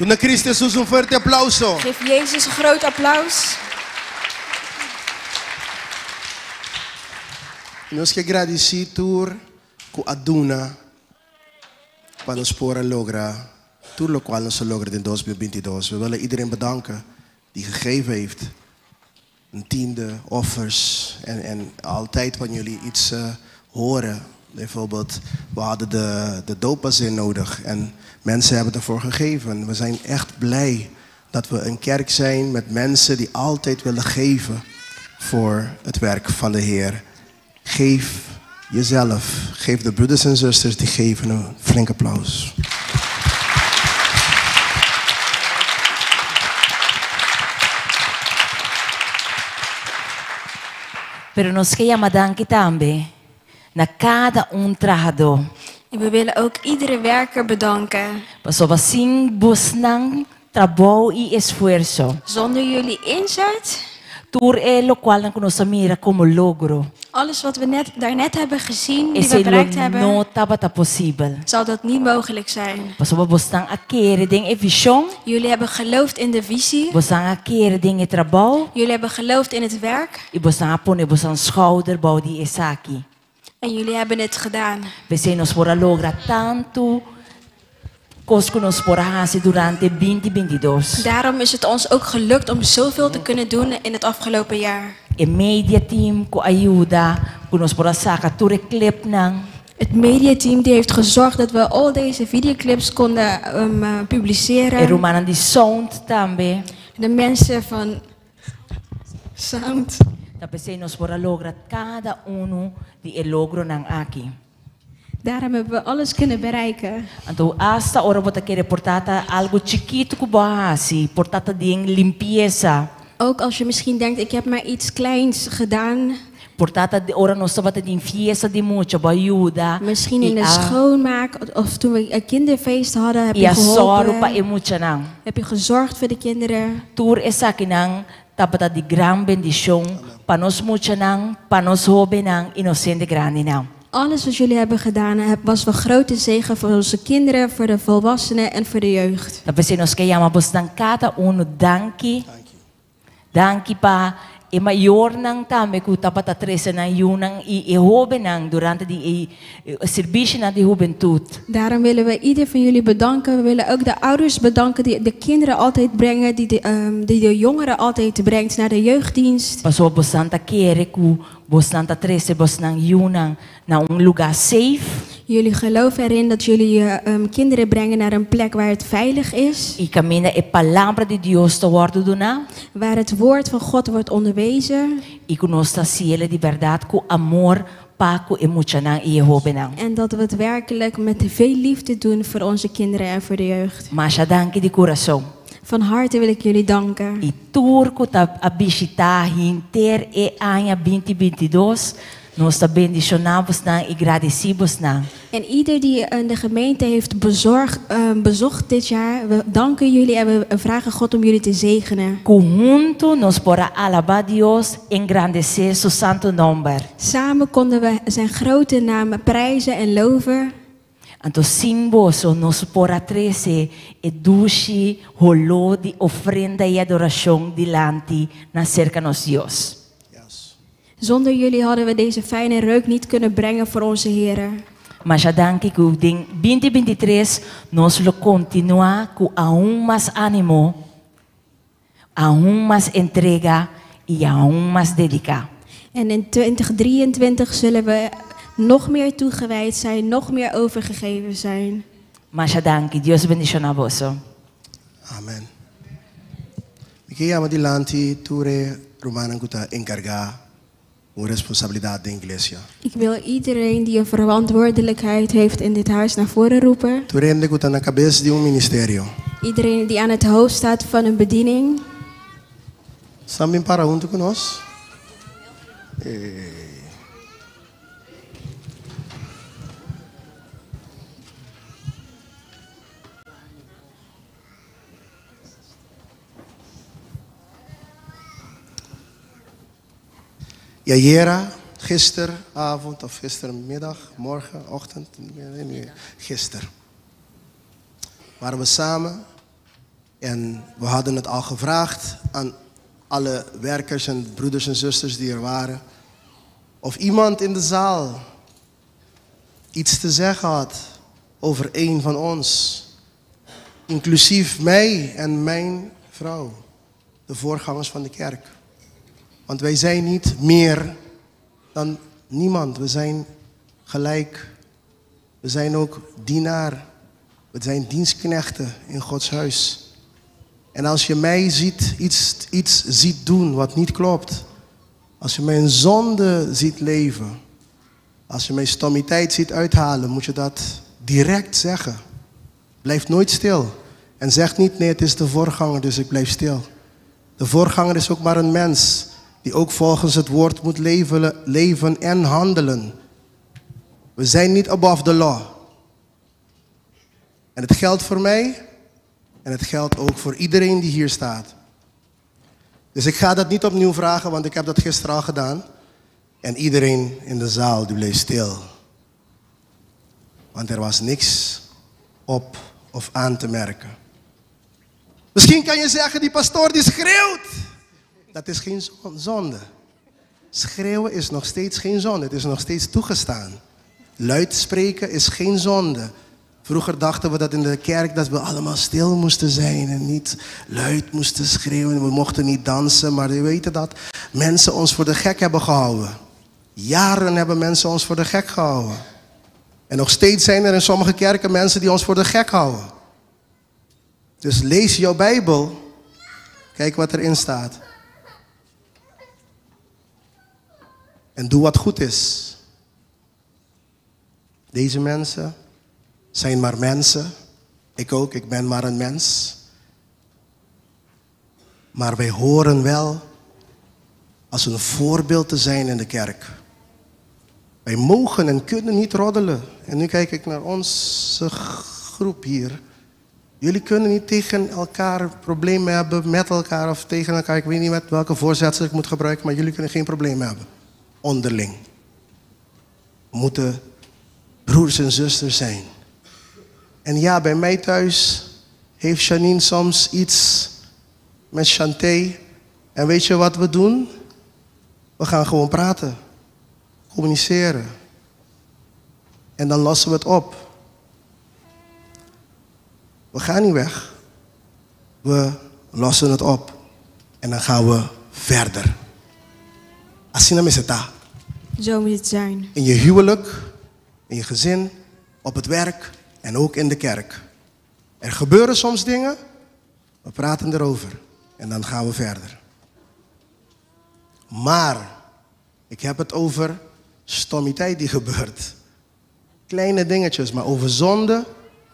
Doe naar Cristo Jesus un fuerte aplauso. Geef Jezus een groot applaus. Nós que agradecer por a Duna Panospora logra, tu lo qual nos logra in 2022. We willen iedereen bedanken die gegeven heeft. Een tiende, offers en altijd wanneer jullie iets horen. Bijvoorbeeld, we hadden de doopbazin nodig en mensen hebben ervoor gegeven. We zijn echt blij dat we een kerk zijn met mensen die altijd willen geven voor het werk van de Heer. Geef jezelf. Geef de broeders en zusters die geven een flink applaus. Pero nos queremos danken también na cada trabajador. En we willen ook iedere werker bedanken. Paso sin busnang trabajo y esfuerzo. Zonder jullie inzet. Tur lo cual nos mira como logro. Alles wat we daarnet hebben gezien, die we bereikt hebben, no tabata possible. Zal dat niet mogelijk zijn. Paso bostang akere ding e vision. Jullie hebben geloofd in de visie. Bostang akere ding e trabajo. Jullie hebben geloofd in het werk. I bostang apone bostang schouder bouw die esaki. En jullie hebben het gedaan. We zijn ons voor logra tanto cos nos por hacer durante 2022. Daarom is het ons ook gelukt om zoveel te kunnen doen in het afgelopen jaar. Het mediateam ko ayuda nos por saka ture clip nang. Het mediateam die heeft gezorgd dat we al deze videoclips konden publiceren. En Romanen die sound tambe. De mensen van sound. Dat we nos por logra cada uno die logro nang aki. Daarom hebben we alles kunnen bereiken. Então hasta ora bota que portata algo chiquito que boasi, portata ding limpieza. Ook als je misschien denkt ik heb maar iets kleins gedaan. Portata de ora no sabata ding fiesta de mucho ayuda. Misschien in de schoonmaak of toen we een kinderfeest hadden heb je geholpen. Heb je gezorgd voor de kinderen. Tour esa kinang tapata di gran bendición panos mucho nang panos joven nang inocente grande nang. Alles wat jullie hebben gedaan was van grote zegen voor onze kinderen, voor de volwassenen en voor de jeugd. Dat we nos que llamamos dan cada uno danki. Danki pa e mayor nang tame ku tapata trese nang yunang e joven nang durante die servicio na de juventud. Daarom willen we ieder van jullie bedanken. We willen ook de ouders bedanken die de kinderen altijd brengen, die de jongeren altijd brengt naar de jeugddienst. Paso bosanta kere ku bosanta trese bosnang yunang na un lugar safe. Jullie geloven erin dat jullie kinderen brengen naar een plek waar het veilig is. Y camina e palabra de Dios te worden dona. Waar het woord van God wordt onderwezen. Y conosta cielo de verdad cu amor paco e muchanang y jovenang. En dat we het werkelijk met veel liefde doen voor onze kinderen en voor de jeugd. Masha danke de corazón. Van harte wil ik jullie danken. Y turco ta abishita hinter e año 2022. Nos bendicionamos na y agradecemos na. En ieder die de gemeente heeft bezocht dit jaar, we danken jullie en we vragen God om jullie te zegenen. Conjunto nos podrá alabar Dios, engrandecer su santo nombre. Samen konden we zijn grote naam prijzen en loven. Anto simboso nos podrá trece e dushi holo di ofrenda y adoración delante na cerca nos Dios. Zonder jullie hadden we deze fijne reuk niet kunnen brengen voor onze Heer. Mas já danke que o 2023 nós lo continua com aún más ánimo, aún más entrega y aún más dedica. En in 2023 zullen we nog meer toegewijd zijn, nog meer overgegeven zijn. Mas já danke, Deus bendiga vos. Amen. Me chamo di Lanti, Ture Romanan Kuta encarga. Een responsabiliteit de iglesia. Ik wil iedereen die een verantwoordelijkheid heeft in dit huis naar voren roepen. Iedereen die aan het hoofd staat van een bediening. Samen para junto con ons. Ja, Jera, gisteravond of gistermiddag, morgen, ochtend, gisteren waren we samen en we hadden het al gevraagd aan alle werkers en broeders en zusters die er waren, of iemand in de zaal iets te zeggen had over één van ons. Inclusief mij en mijn vrouw. De voorgangers van de kerk. Want wij zijn niet meer dan niemand. We zijn gelijk. We zijn ook dienaar. We zijn dienstknechten in Gods huis. En als je mij ziet, iets ziet doen wat niet klopt. Als je mij in zonde ziet leven. Als je mij stommiteit ziet uithalen, moet je dat direct zeggen. Blijf nooit stil. En zeg niet, nee, het is de voorganger, dus ik blijf stil. De voorganger is ook maar een mens die ook volgens het woord moet leven en handelen. We zijn niet above the law. En het geldt voor mij en het geldt ook voor iedereen die hier staat. Dus ik ga dat niet opnieuw vragen, want ik heb dat gisteren al gedaan. En iedereen in de zaal die bleef stil. Want er was niks op of aan te merken. Misschien kan je zeggen, die pastoor die schreeuwt. Dat is geen zonde. Schreeuwen is nog steeds geen zonde. Het is nog steeds toegestaan. Luid spreken is geen zonde. Vroeger dachten we dat in de kerk dat we allemaal stil moesten zijn en niet luid moesten schreeuwen. We mochten niet dansen, maar we weten dat mensen ons voor de gek hebben gehouden. Jaren hebben mensen ons voor de gek gehouden. En nog steeds zijn er in sommige kerken mensen die ons voor de gek houden. Dus lees jouw Bijbel. Kijk wat erin staat. En doe wat goed is. Deze mensen zijn maar mensen. Ik ook, ik ben maar een mens. Maar wij horen wel als een voorbeeld te zijn in de kerk. Wij mogen en kunnen niet roddelen. En nu kijk ik naar onze groep hier. Jullie kunnen niet tegen elkaar problemen hebben, met elkaar of tegen elkaar. Ik weet niet met welke voorzetsel ik moet gebruiken, maar jullie kunnen geen problemen hebben. Onderling. We moeten broers en zusters zijn. En ja, bij mij thuis heeft Janine soms iets met Chanté. En weet je wat we doen? We gaan gewoon praten. Communiceren. En dan lossen we het op. We gaan niet weg. We lossen het op. En dan gaan we verder. Asina meseta. Zo moet het zijn. In je huwelijk, in je gezin, op het werk en ook in de kerk. Er gebeuren soms dingen. We praten erover. En dan gaan we verder. Maar ik heb het over stommiteit die gebeurt. Kleine dingetjes, maar over zonde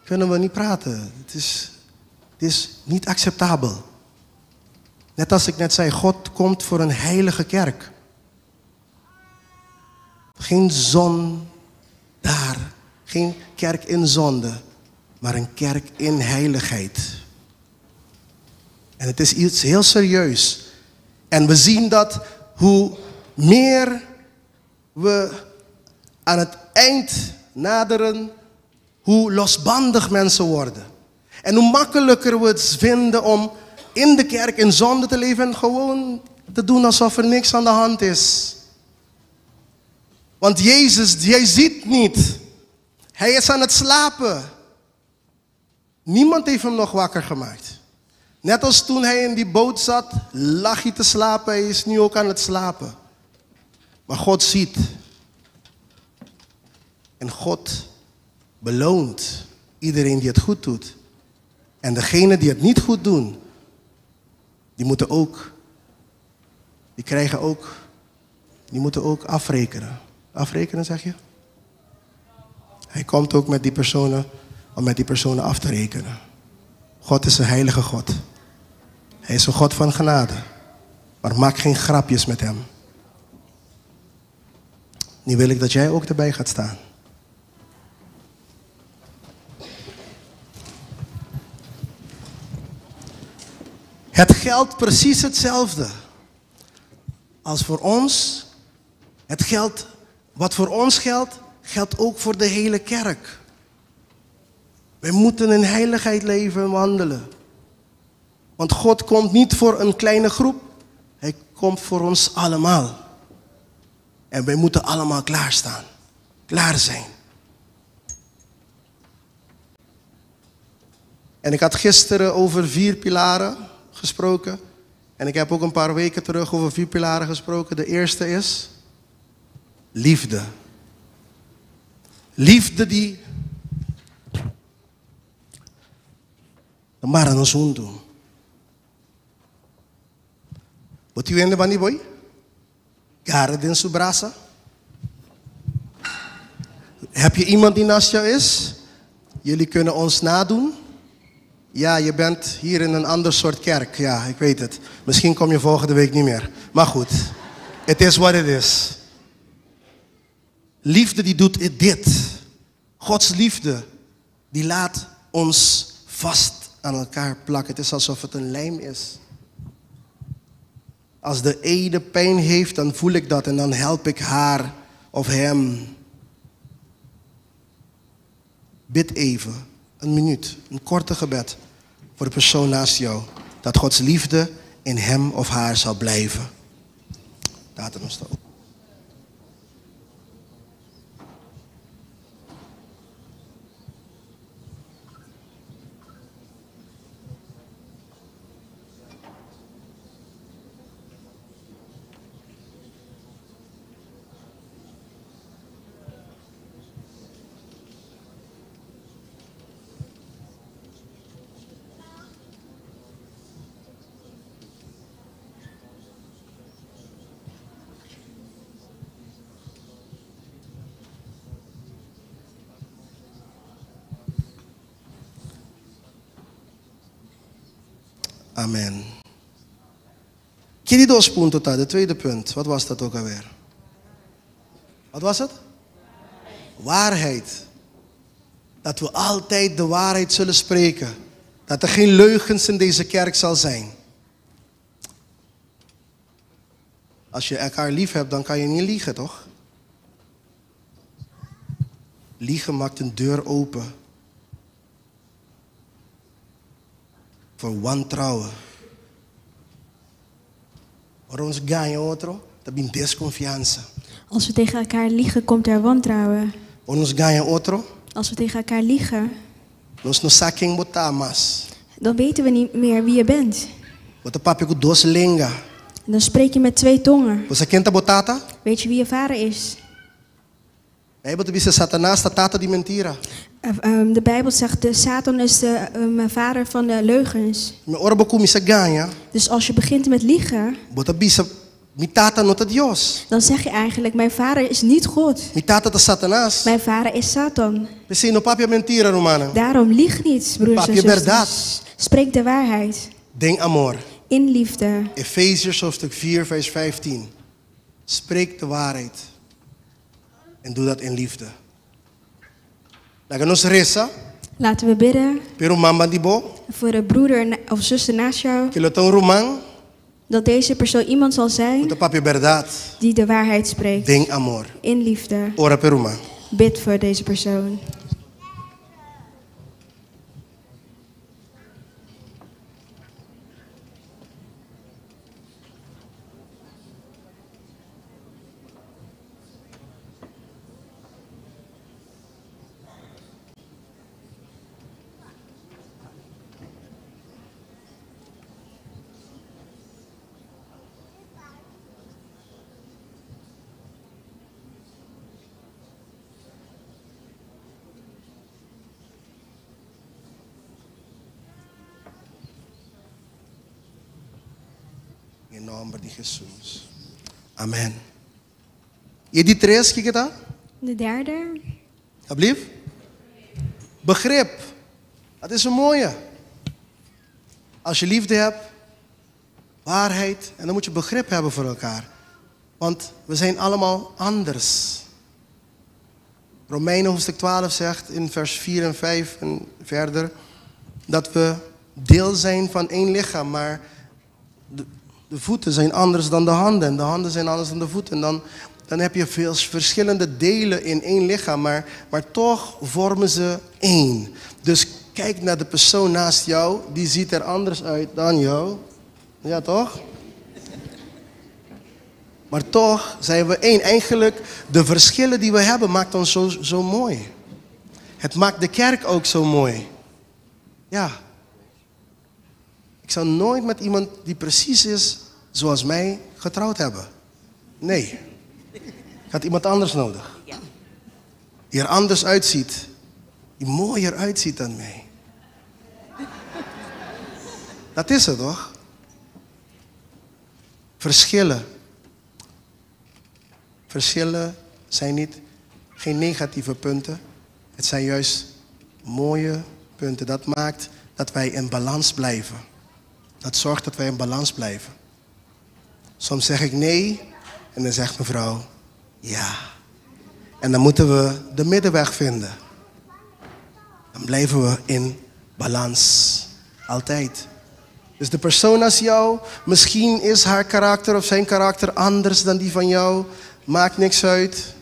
kunnen we niet praten. Het is niet acceptabel. Net als ik net zei, God komt voor een heilige kerk. Geen zon daar, geen kerk in zonde, maar een kerk in heiligheid. En het is iets heel serieus. En we zien dat hoe meer we aan het eind naderen, hoe losbandig mensen worden. En hoe makkelijker we het vinden om in de kerk in zonde te leven en gewoon te doen alsof er niks aan de hand is. Want Jezus, hij ziet niet. Hij is aan het slapen. Niemand heeft hem nog wakker gemaakt. Net als toen hij in die boot zat, lag hij te slapen. Hij is nu ook aan het slapen. Maar God ziet. En God beloont iedereen die het goed doet. En degenen die het niet goed doen, die moeten ook afrekenen. Afrekenen, zeg je? Hij komt ook met die personen om met die personen af te rekenen. God is een heilige God. Hij is een God van genade. Maar maak geen grapjes met hem. Nu wil ik dat jij ook erbij gaat staan. Het geldt precies hetzelfde als voor ons. Het geldt, wat voor ons geldt, geldt ook voor de hele kerk. Wij moeten in heiligheid leven en wandelen. Want God komt niet voor een kleine groep. Hij komt voor ons allemaal. En wij moeten allemaal klaarstaan. Klaar zijn. En ik had gisteren over 4 pilaren gesproken. En ik heb ook een paar weken terug over 4 pilaren gesproken. De eerste is liefde. Liefde die de mara no sundu. Wat u in de bani boy? Gara den subrasa. Heb je iemand die naast jou is? Jullie kunnen ons nadoen. Ja, je bent hier in een ander soort kerk. Ja, ik weet het. Misschien kom je volgende week niet meer. Maar goed, het is wat het is. Liefde die doet dit. Gods liefde, die laat ons vast aan elkaar plakken. Het is alsof het een lijm is. Als de ene pijn heeft, dan voel ik dat en dan help ik haar of hem. Bid even, een minuut, een korte gebed voor de persoon naast jou. Dat Gods liefde in hem of haar zal blijven. Laten we ons op. Amen. Queridos punto ta, de tweede punt. Wat was dat ook alweer? Wat was het? Waarheid. Dat we altijd de waarheid zullen spreken. Dat er geen leugens in deze kerk zal zijn. Als je elkaar lief hebt, dan kan je niet liegen, toch? Liegen maakt een deur open. Voor wantrouwen. Waarom ganha outro? Dat is desconfiança. Als we tegen elkaar liegen, komt er wantrouwen. Ons ganha outro? Als we tegen elkaar liegen, nos não saquem botar mas. Dan weten we niet meer wie je bent. Bota papi com doce lenga. En dan spreek je met 2 tongen. Você quenta botata? Weet je wie je vader is? Bijbel te dizer Satanás, tata de mentira. De Bijbel zegt, de Satan is de vader van de leugens. Dus als je begint met liegen, dan zeg je eigenlijk, mijn vader is niet God. Mijn vader is Satan. Daarom lieg niet, broers en zusters. Spreek de waarheid. In liefde. Efeziërs hoofdstuk 4, vers 15. Spreek de waarheid. En doe dat in liefde. Laten we bidden voor de broeder of zuster naast jou. Dat deze persoon iemand zal zijn die de waarheid spreekt. In liefde. Bid voor deze persoon. Em nome de Jesus. Amen. E die 3, kijk het. De derde. Alsjeblieft. Begrip. Dat is een mooie. Als je liefde hebt, waarheid, en dan moet je begrip hebben voor elkaar. Want we zijn allemaal anders. Romeinen hoofdstuk 12 zegt in vers 4 en 5 en verder dat we deel zijn van één lichaam, maar de voeten zijn anders dan de handen en de handen zijn anders dan de voeten. En dan heb je veel verschillende delen in één lichaam, maar toch vormen ze één. Dus kijk naar de persoon naast jou, die ziet er anders uit dan jou. Ja toch? Maar toch zijn we één. Eigenlijk, de verschillen die we hebben maakt ons zo mooi. Het maakt de kerk ook zo mooi. Ja, Ik zou nooit met iemand die precies is zoals mij getrouwd hebben. Nee. Ik had iemand anders nodig. Die er anders uitziet. Die mooier uitziet dan mij. Dat is het, toch? Verschillen. Verschillen zijn geen negatieve punten. Het zijn juist mooie punten. Dat maakt dat wij in balans blijven. Dat zorgt dat wij in balans blijven. Soms zeg ik nee en dan zegt mevrouw ja. En dan moeten we de middenweg vinden. Dan blijven we in balans. Altijd. Dus de persoon naast jou, misschien is haar karakter of zijn karakter anders dan die van jou. Maakt niks uit.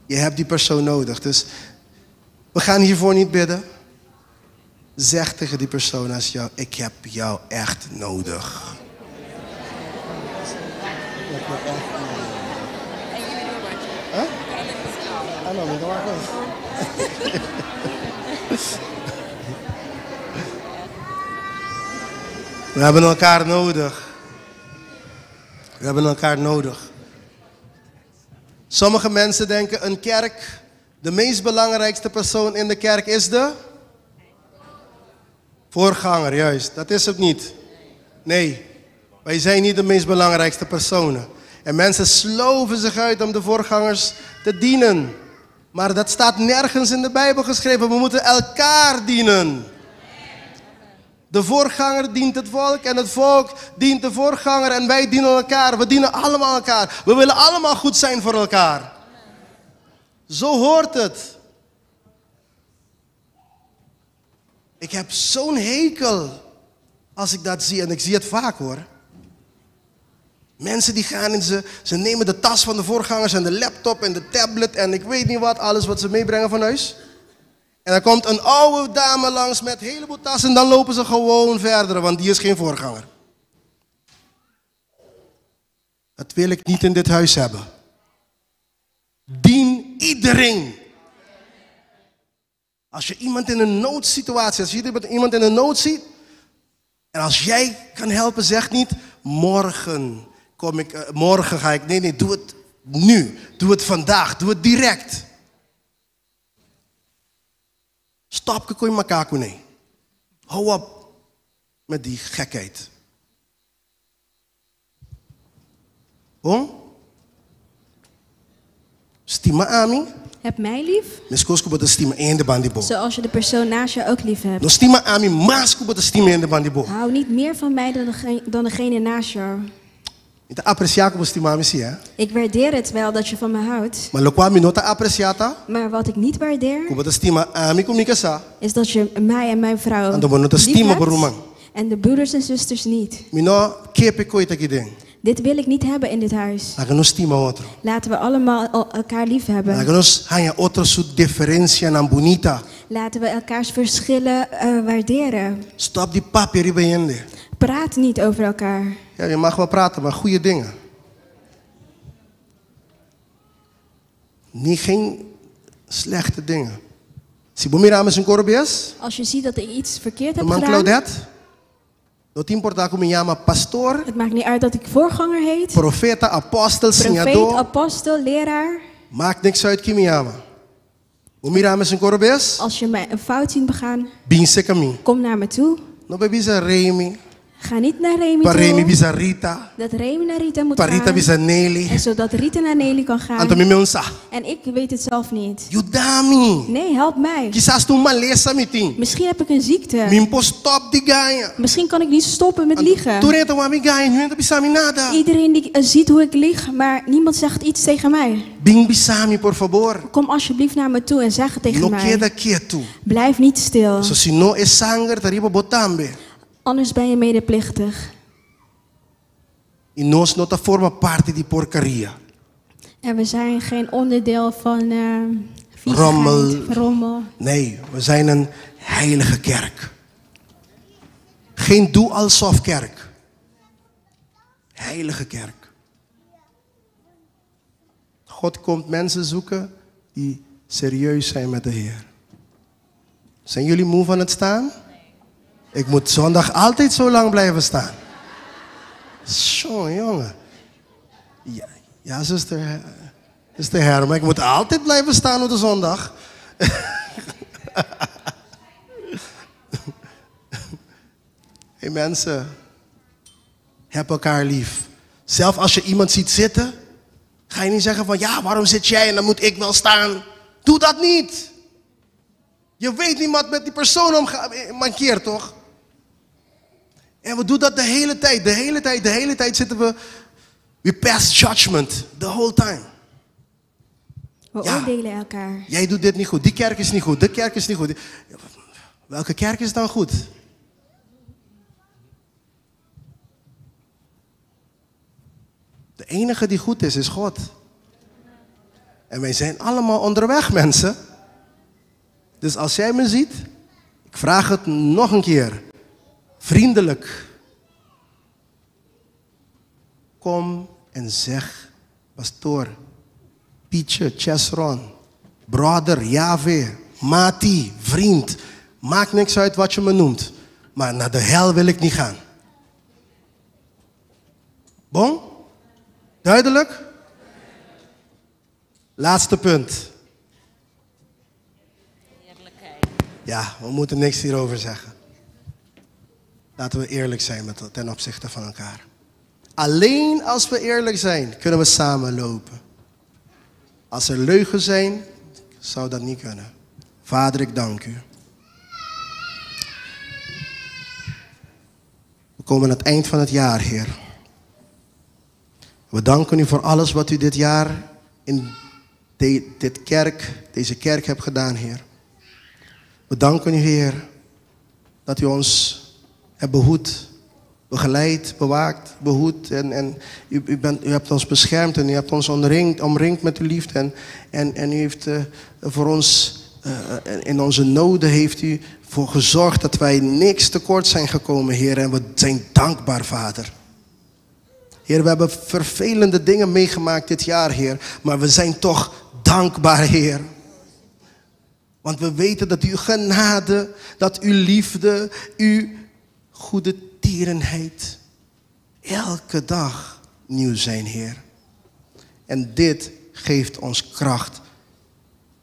Je hebt die persoon nodig. Dus we gaan hiervoor niet bidden. Zeg tegen die persoon naast jou, ik heb jou echt nodig. We hebben elkaar nodig. We hebben elkaar nodig. Sommige mensen denken een kerk, de meest belangrijkste persoon in de kerk is de voorganger, juist. Dat is het niet. Nee, wij zijn niet de meest belangrijkste personen. En mensen sloven zich uit om de voorgangers te dienen. Maar dat staat nergens in de Bijbel geschreven. We moeten elkaar dienen. De voorganger dient het volk en het volk dient de voorganger en wij dienen elkaar. We dienen allemaal elkaar. We willen allemaal goed zijn voor elkaar. Zo hoort het. Ik heb zo'n hekel als ik dat zie en ik zie het vaak hoor. Mensen die gaan en ze nemen de tas van de voorgangers en de laptop en de tablet en ik weet niet wat, alles wat ze meebrengen van huis. En dan komt een oude dame langs met een heleboel tassen en dan lopen ze gewoon verder, want die is geen voorganger. Dat wil ik niet in dit huis hebben. Dien iedereen. Als je iemand in een noodsituatie, als je iemand in een nood ziet, en als jij kan helpen, zeg niet, morgen ga ik, nee, doe het nu. Doe het vandaag, doe het direct. Stop kon je elkaar nee. Hou op met die gekheid. Hoe? Stima ami? Heb mij lief. Zoals je de persoon naast je ook lief hebt. Hou niet meer van mij dan degene naast jou. Ik waardeer het wel dat je van me houdt. Maar wat ik niet waardeer, is dat je mij en mijn vrouw lief hebt en de broeders en zusters niet. Dit wil ik niet hebben in dit huis. Laten we allemaal elkaar lief hebben. Laten we elkaars verschillen waarderen. Stop die papier. Praat niet over elkaar. Ja, je mag wel praten, maar goede dingen. Geen slechte dingen. Als je ziet dat je iets verkeerd hebt gedaan. Het maakt niet uit dat ik voorganger heet. Profeet, apostel, leraar. Maakt niks uit, Kimiyama. Als je mij een fout ziet begaan, kom naar me toe. Ga niet naar Remy toe. Rita. Dat Remy naar Rita moet gaan. Nelly. En zodat Rita naar Nelly kan gaan. En ik weet het zelf niet. Nee, help mij. Misschien heb ik een ziekte. Misschien kan ik niet stoppen met liegen. Iedereen die ziet hoe ik lieg, maar niemand zegt iets tegen mij. Kom alsjeblieft naar me toe en zeg het tegen mij. Blijf niet stil. Anders ben je medeplichtig. En we zijn geen onderdeel van rommel. Nee, we zijn een heilige kerk. Geen doe-alsof kerk. Heilige kerk. God komt mensen zoeken die serieus zijn met de Heer. Zijn jullie moe van het staan? Ik moet zondag altijd zo lang blijven staan. Zo, jongen. Ja, zuster Herma, ik moet altijd blijven staan op de zondag. Hey mensen, heb elkaar lief. Zelf als je iemand ziet zitten, ga je niet zeggen van ja, waarom zit jij en dan moet ik wel staan. Doe dat niet. Je weet niet wat met die persoon mankeert, toch? En we doen dat de hele tijd zitten we. We pass judgment, the whole time. We oordelen elkaar. Jij doet dit niet goed, die kerk is niet goed, de kerk is niet goed. Welke kerk is dan goed? De enige die goed is God. En wij zijn allemaal onderweg, mensen. Dus als jij me ziet, ik vraag het nog een keer. Vriendelijk. Kom en zeg, pastoor, Pietje, Chesron, brother, Yahweh, Mati, vriend. Maakt niks uit wat je me noemt. Maar naar de hel wil ik niet gaan. Bon? Duidelijk? Laatste punt. Eerlijkheid. Ja, we moeten niks hierover zeggen. Laten we eerlijk zijn ten opzichte van elkaar. Alleen als we eerlijk zijn, kunnen we samen lopen. Als er leugens zijn, zou dat niet kunnen. Vader, ik dank u. We komen aan het eind van het jaar, Heer. We danken u voor alles wat u dit jaar in deze kerk hebt gedaan, Heer. We danken u, Heer, dat u ons hebt behoed, begeleid, bewaakt, behoed. En u hebt ons beschermd en u hebt ons omringd met uw liefde. En u heeft voor ons, in onze noden heeft u voor gezorgd dat wij niks tekort zijn gekomen, Heer. En we zijn dankbaar, Vader. Heer, we hebben vervelende dingen meegemaakt dit jaar, Heer. Maar we zijn toch dankbaar, Heer. Want we weten dat uw genade, dat uw liefde, uw goede tierenheid elke dag nieuw zijn, Heer. En dit geeft ons kracht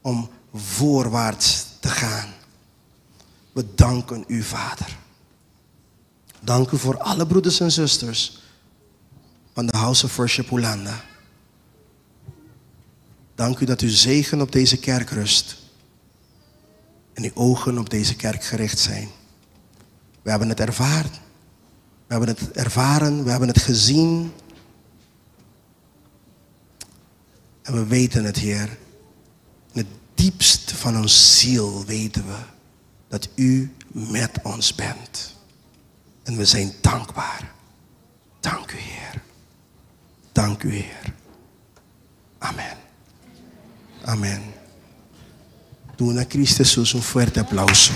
om voorwaarts te gaan. We danken u, Vader. Dank u voor alle broeders en zusters van de House of Worship Hollanda. Dank u dat uw zegen op deze kerk rust. En uw ogen op deze kerk gericht zijn. We hebben het ervaren. We hebben het gezien. En we weten het, Heer. In het diepste van ons ziel weten we dat u met ons bent. En we zijn dankbaar. Dank u, Heer. Dank u, Heer. Amen. Amen. Doe naar Cristo Jesús un fuerte aplauso.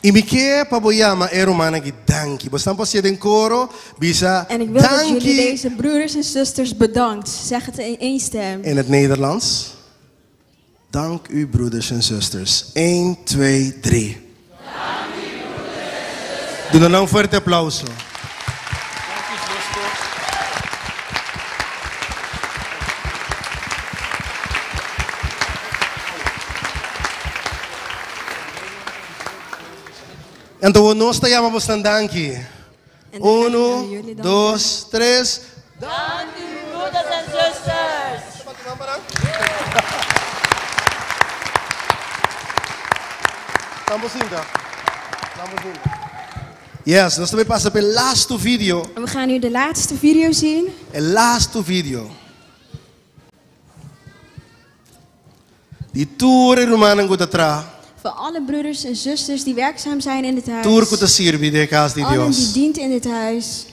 Imike paboyama eromana danki. Basta pas je den coro bisa en ik wil dat jullie deze broeders en zusters bedankt. Zeg het in één stem. In het Nederlands. Dank u, broeders en zusters. 1, 2, 3. Dank u, broeders en zusters. Doe dan een fuerte aplauso. Então, nós estamos bastante danki. 1, 2, 3. Dank u, broeders en zusters. Yes, nós também passamos pelo laatste video. En we gaan nu de laatste video zien. El laatste video. Die tour in Romanen Godatra. Voor alle broeders en zusters die werkzaam zijn in dit huis. Tour kuta sirvi de casa de Allen Dios. die dient in dit huis.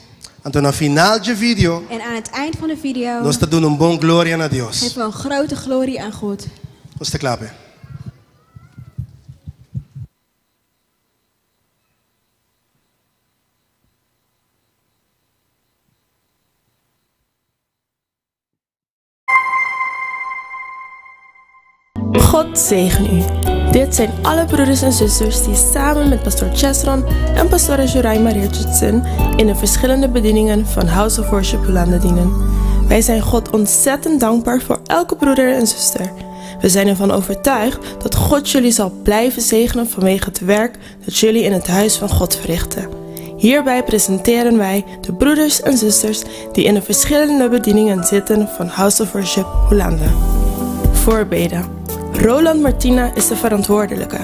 Então no final de video. En aan het eind van de video. Nós te doen bom glória a Deus. Geven we een grote glorie aan God. Nós te klappen. God zegen u. Dit zijn alle broeders en zusters die samen met pastor Chesron en pastor Joraima Richardson in de verschillende bedieningen van House of Worship Hollanda dienen. Wij zijn God ontzettend dankbaar voor elke broeder en zuster. We zijn ervan overtuigd dat God jullie zal blijven zegenen vanwege het werk dat jullie in het huis van God verrichten. Hierbij presenteren wij de broeders en zusters die in de verschillende bedieningen zitten van House of Worship Hollanda. Voorbeden. Roland Martina is de verantwoordelijke.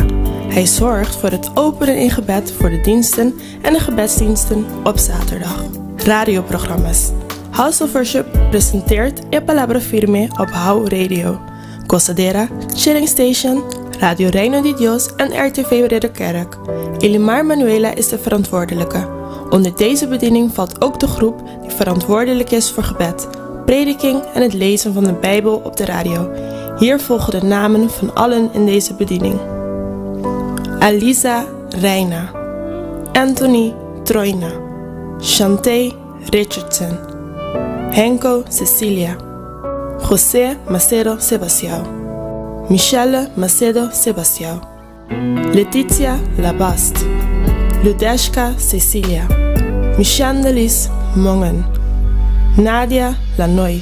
Hij zorgt voor het openen in gebed voor de diensten en de gebedsdiensten op zaterdag. Radioprogramma's. House of Worship presenteert E Palabra Firme op Hou Radio. Cosadera, Chilling Station, Radio Reino de Dios en RTV Ridderkerk. Elimar Manuela is de verantwoordelijke. Onder deze bediening valt ook de groep die verantwoordelijk is voor gebed, prediking en het lezen van de Bijbel op de radio. Hier volgen de namen van allen in deze bediening. Alisa Reina, Anthony Troina, Chante Richardson, Henko Cecilia, José Macedo Sebastião, Michelle Macedo Sebastião, Leticia Labast, Ludeshka Cecilia, Michandelis Mongen, Nadia Lanoy,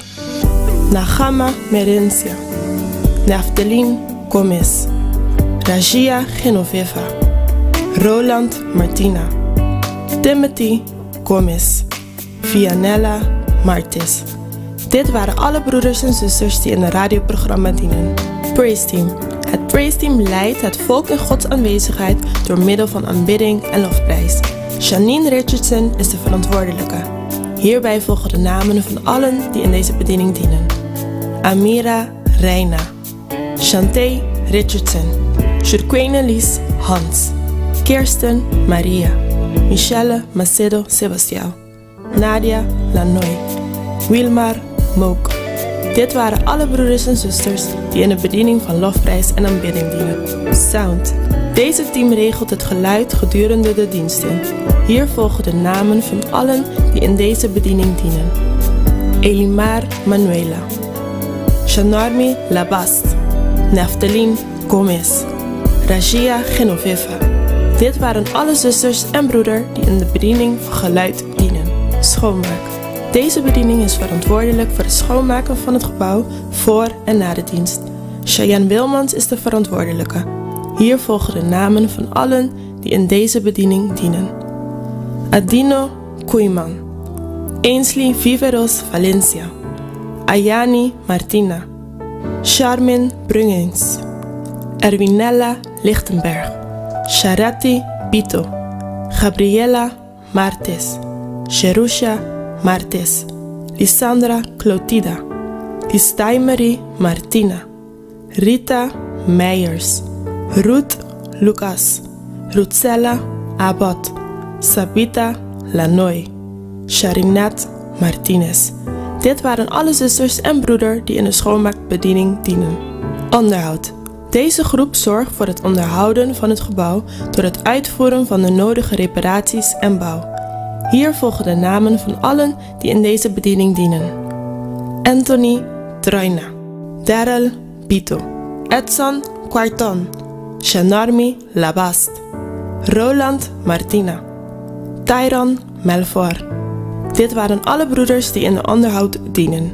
Nagama Merencia, Naftalin Gomez, Rajia Genoveva, Roland Martina, Timothy Gomez, Vianella Martis. Dit waren alle broeders en zusters die in een radioprogramma dienen. Praise Team. Het Praise Team leidt het volk in Gods aanwezigheid door middel van aanbidding en lofprijs. Janine Richardson is de verantwoordelijke. Hierbij volgen de namen van allen die in deze bediening dienen. Amira Reina, Chante Richardson, Shurquene Lies Hans, Kirsten Maria, Michelle Macedo Sebastião, Nadia Lanoy, Wilmar Mook. Dit waren alle broeders en zusters die in de bediening van lofprijs en aanbidding dienen. Sound. Deze team regelt het geluid gedurende de diensten. Hier volgen de namen van allen die in deze bediening dienen. Elimar Manuela, Shanarmi Labast, Naftalin Gomez, Rajia Genoveva. Dit waren alle zusters en broeder die in de bediening van geluid dienen. Schoonmaak. Deze bediening is verantwoordelijk voor het schoonmaken van het gebouw voor en na de dienst. Cheyenne Wilmans is de verantwoordelijke. Hier volgen de namen van allen die in deze bediening dienen. Adino Koeiman, Ainsley Viveros Valencia, Ayani Martina, Charmin Brungens, Erwinella Lichtenberg, Charati Pito, Gabriela Martes, Jerusha Martes, Lisandra Clotida, Listaimeri Martina, Rita Meijers, Ruth Lucas, Rutzella Abbott, Sabita Lanoy, Sharinat Martinez. Dit waren alle zusters en broeder die in de schoonmaakbediening dienen. Onderhoud. Deze groep zorgt voor het onderhouden van het gebouw door het uitvoeren van de nodige reparaties en bouw. Hier volgen de namen van allen die in deze bediening dienen. Anthony Troina, Daryl Pito, Edson Quarton, Shanarmi Labast, Roland Martina, Tyron Melfor. Dit waren alle broeders die in de onderhoud dienen.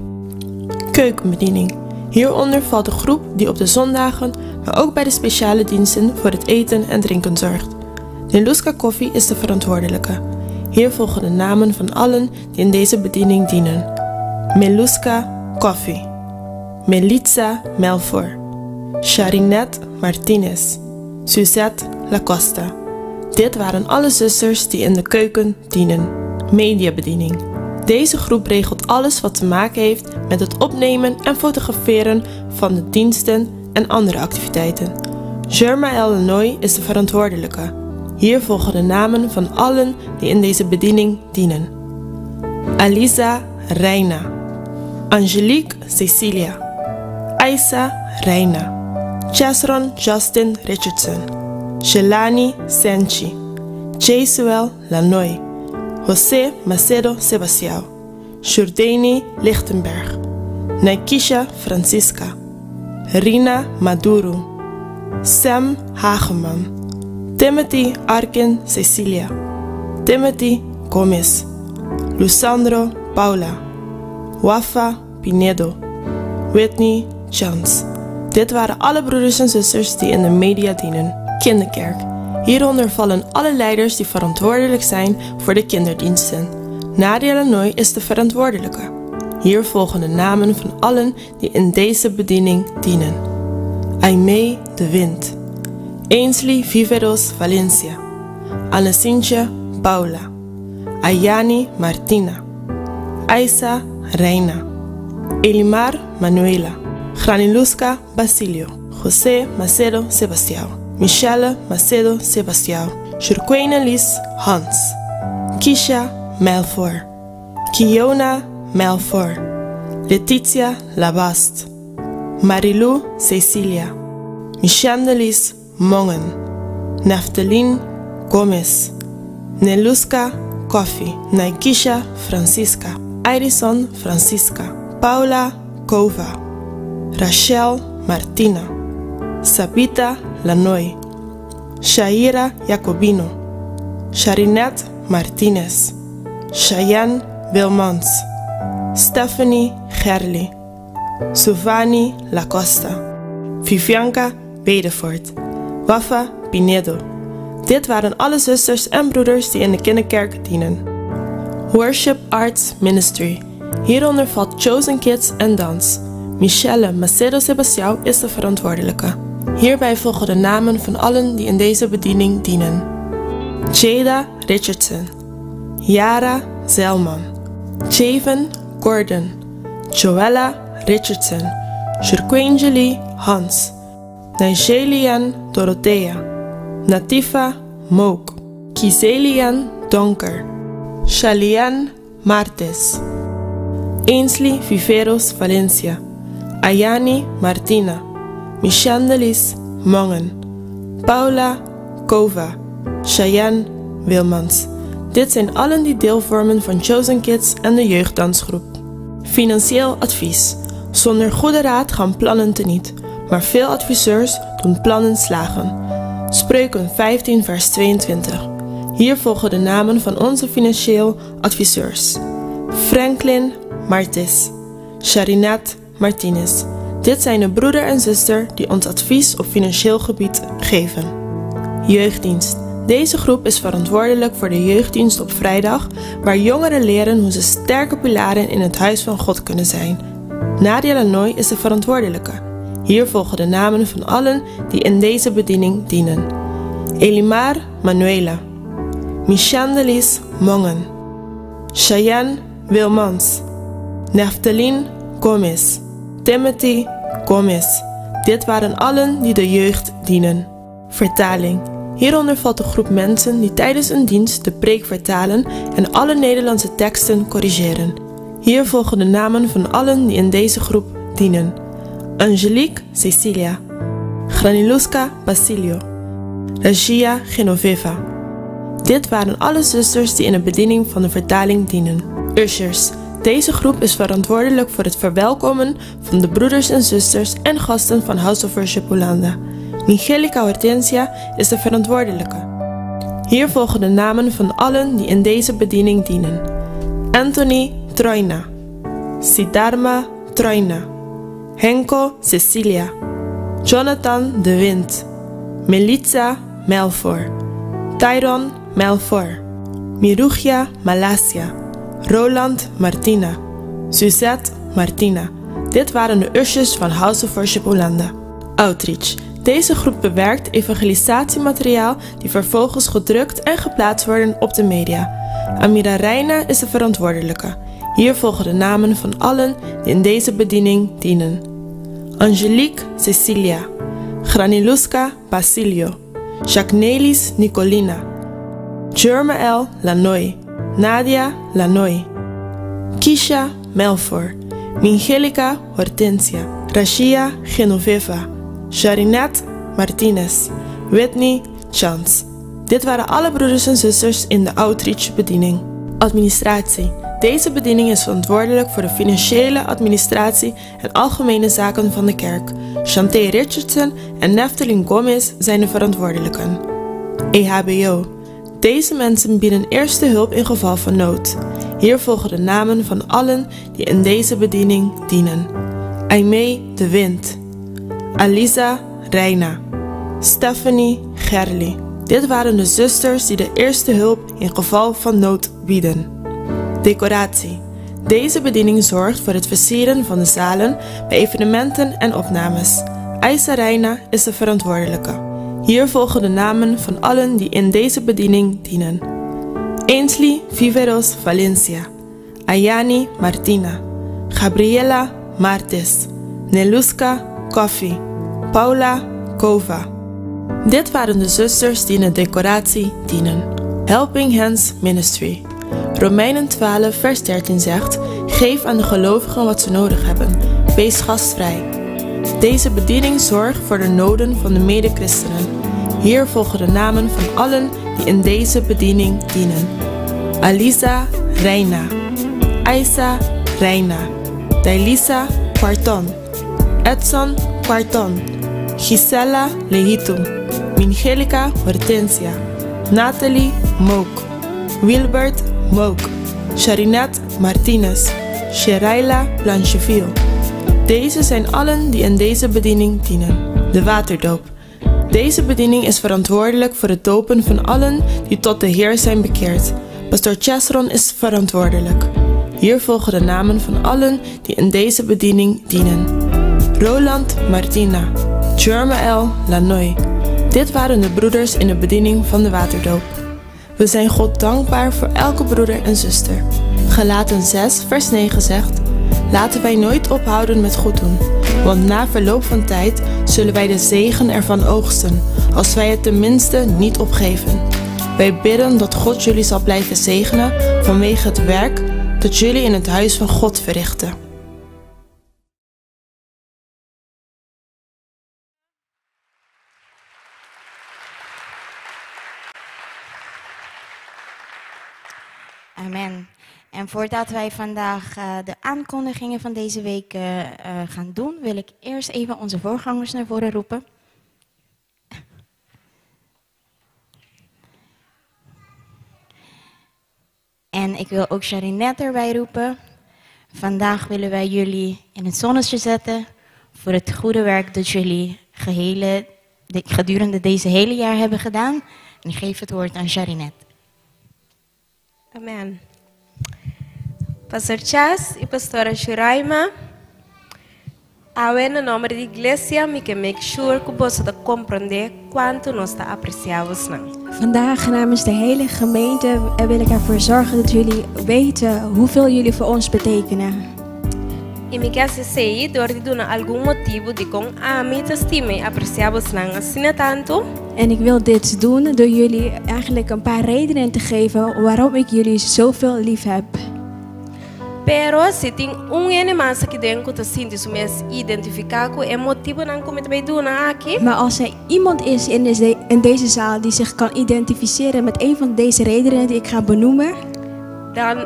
Keukenbediening. Hieronder valt de groep die op de zondagen, maar ook bij de speciale diensten voor het eten en drinken zorgt. Neluska Koffie is de verantwoordelijke. Hier volgen de namen van allen die in deze bediening dienen. Meluska Koffie, Melitza Melfor, Charinette Martinez, Suzette Lacosta. Dit waren alle zusters die in de keuken dienen. Mediabediening. Deze groep regelt alles wat te maken heeft met het opnemen en fotograferen van de diensten en andere activiteiten. Germa Illinois is de verantwoordelijke. Hier volgen de namen van allen die in deze bediening dienen. Alisa Reina, Angelique Cecilia, Aisa Reina, Chesron Justin Richardson, Shelani Senchi, Jesuel Lanoy, José Macedo Sebastião, Shurdeni Lichtenberg, Naikisha Francisca, Rina Maduro, Sam Hageman, Timothy Arkin Cecilia, Timothy Gomez, Lucandro Paula, Wafa Pinedo, Whitney Chance. Dit waren alle broeders en zusters die in de media dienen. Kinderkerk. Hieronder vallen alle leiders die verantwoordelijk zijn voor de kinderdiensten. Nadia Lanoy is de verantwoordelijke. Hier volgen de namen van allen die in deze bediening dienen. Aimee de Wind, Ainsley Viveros Valencia, Anacintje Paula, Ayani Martina, Aisa Reina, Elimar Manuela, Graniluska Basilio, José Macedo Sebastião, Michelle Macedo Sebastião, Jurquene Lies Hans, Kisha Melfor, Kiona Melfor, Letitia Labast, Marilou Cecilia, Michandelis Mongen, Naftalin Gomez, Neluska Kofi, Naikisha Francisca, Irison Francisca, Paula Kova, Rachel Martina, Sabita Lanoy, Shaira Jacobino, Sharinet Martinez, Cheyenne Wilmans, Stephanie Gerli, Suvani Lacosta, Vivianca Bedefort, Wafa Pinedo. Dit waren alle zusters en broeders die in de kinderkerk dienen. Worship Arts Ministry. Hieronder valt Chosen Kids en Dans. Michelle Macedo Sebastião is de verantwoordelijke. Hierbij volgen de namen van allen die in deze bediening dienen. Jada Richardson, Yara Zelman, Javen Gordon, Joella Richardson, Jurquangeli Hans, Nigelian Dorothea, Natifa Mook, Kizelian Donker, Shalian Martes, Ainsley Viveros Valencia, Ayani Martina, Michandelis Mongen, Paula Kova, Cheyenne Wilmans. Dit zijn allen die deel vormen van Chosen Kids en de jeugddansgroep. Financieel advies. Zonder goede raad gaan plannen teniet, maar veel adviseurs doen plannen slagen. Spreuken 15 vers 22. Hier volgen de namen van onze financieel adviseurs. Franklin Martis, Sharinat Martinez. Dit zijn de broeder en zuster die ons advies op financieel gebied geven. Jeugddienst. Deze groep is verantwoordelijk voor de jeugddienst op vrijdag, waar jongeren leren hoe ze sterke pilaren in het huis van God kunnen zijn. Nadia Lanoy is de verantwoordelijke. Hier volgen de namen van allen die in deze bediening dienen. Elimar Manuela, Michandelis Mongen, Cheyenne Wilmans, Naftalin Gomez, Timothy Gomez. Dit waren allen die de jeugd dienen. Vertaling. Hieronder valt de groep mensen die tijdens een dienst de preek vertalen en alle Nederlandse teksten corrigeren. Hier volgen de namen van allen die in deze groep dienen. Angelique Cecilia, Graniluska Basilio, Regia Genoveva. Dit waren alle zusters die in de bediening van de vertaling dienen. Ushers. Deze groep is verantwoordelijk voor het verwelkomen van de broeders en zusters en gasten van House of Worship Hollanda. Miguelica Hortensia is de verantwoordelijke. Hier volgen de namen van allen die in deze bediening dienen. Anthony Troina, Siddharma Troina, Henko Cecilia, Jonathan de Wind, Melitza Melfor, Tyron Melfor, Mirugia Malasia, Roland Martina, Suzette Martina. Dit waren de ushers van House of Worship Hollanda. Outreach. Deze groep bewerkt evangelisatiemateriaal die vervolgens gedrukt en geplaatst worden op de media. Amira Reina is de verantwoordelijke. Hier volgen de namen van allen die in deze bediening dienen. Angelique Cecilia, Graniluska Basilio, Jacquenelis Nicolina, Jermael Lanoy, Nadia Lanoy, Kisha Melfor, Mingelica Hortensia, Rachia Genoveva, Sharinat Martinez, Whitney Chance. Dit waren alle broeders en zusters in de outreach-bediening. Administratie. Deze bediening is verantwoordelijk voor de financiële, administratie en algemene zaken van de kerk. Chante Richardson en Neftalin Gomez zijn de verantwoordelijken. EHBO. Deze mensen bieden eerste hulp in geval van nood. Hier volgen de namen van allen die in deze bediening dienen. Aimee de Wind. Alisa Reina. Stephanie Gerli. Dit waren de zusters die de eerste hulp in geval van nood bieden. Decoratie. Deze bediening zorgt voor het versieren van de zalen bij evenementen en opnames. Aisa Reina is de verantwoordelijke. Hier volgen de namen van allen die in deze bediening dienen. Ainsley Viveros Valencia. Ayani Martina. Gabriela Martes. Neluska Koffie. Paula Kova. Dit waren de zusters die in de decoratie dienen. Helping Hands Ministry. Romeinen 12 vers 13 zegt: geef aan de gelovigen wat ze nodig hebben. Wees gastvrij. Deze bediening zorgt voor de noden van de mede-christenen. Hier volgen de namen van allen die in deze bediening dienen. Alisa Reina. Aisa Reina. Dailisa Quarton. Edson Quarton. Gisela Lehitum. Mingelica Hortensia. Nathalie Mook. Wilbert Mook. Sharinette Martinez. Sheraila Blancheville. Deze zijn allen die in deze bediening dienen. De waterdoop. Deze bediening is verantwoordelijk voor het dopen van allen die tot de Heer zijn bekeerd. Pastor Chesron is verantwoordelijk. Hier volgen de namen van allen die in deze bediening dienen. Roland Martina. Jermael Lanoy. Dit waren de broeders in de bediening van de waterdoop. We zijn God dankbaar voor elke broeder en zuster. Galaten 6 vers 9 zegt: laten wij nooit ophouden met goed doen, want na verloop van tijd zullen wij de zegen ervan oogsten, als wij het tenminste niet opgeven. Wij bidden dat God jullie zal blijven zegenen vanwege het werk dat jullie in het huis van God verrichten. Amen. En voordat wij vandaag de aankondigingen van deze week gaan doen, wil ik eerst even onze voorgangers naar voren roepen. En ik wil ook Sharinette erbij roepen. Vandaag willen wij jullie in het zonnetje zetten voor het goede werk dat jullie gedurende deze hele jaar hebben gedaan. En ik geef het woord aan Sharinette. Amém. Pastor Chas e pastora Shuraima, no nome da igreja, me que make sure que você está compreender quanto nós está apreciamos. Vandaag namens de hele gemeente wil ik ervoor zorgen dat jullie weten hoeveel jullie voor ons betekenen. E me quer dizer, door de doen algum motivo de com a mim te estima e apreciamos assim tanto. En ik wil dit doen door jullie eigenlijk een paar redenen te geven waarom ik jullie zoveel lief heb. Pero se tem animal aqui dentro que sinto isso mesmo identificar com é motivo não como te vai doen aqui. Maar als er iemand is in deze zaal die zich kan identificeren met een van deze redenen die ik ga benoemen, dan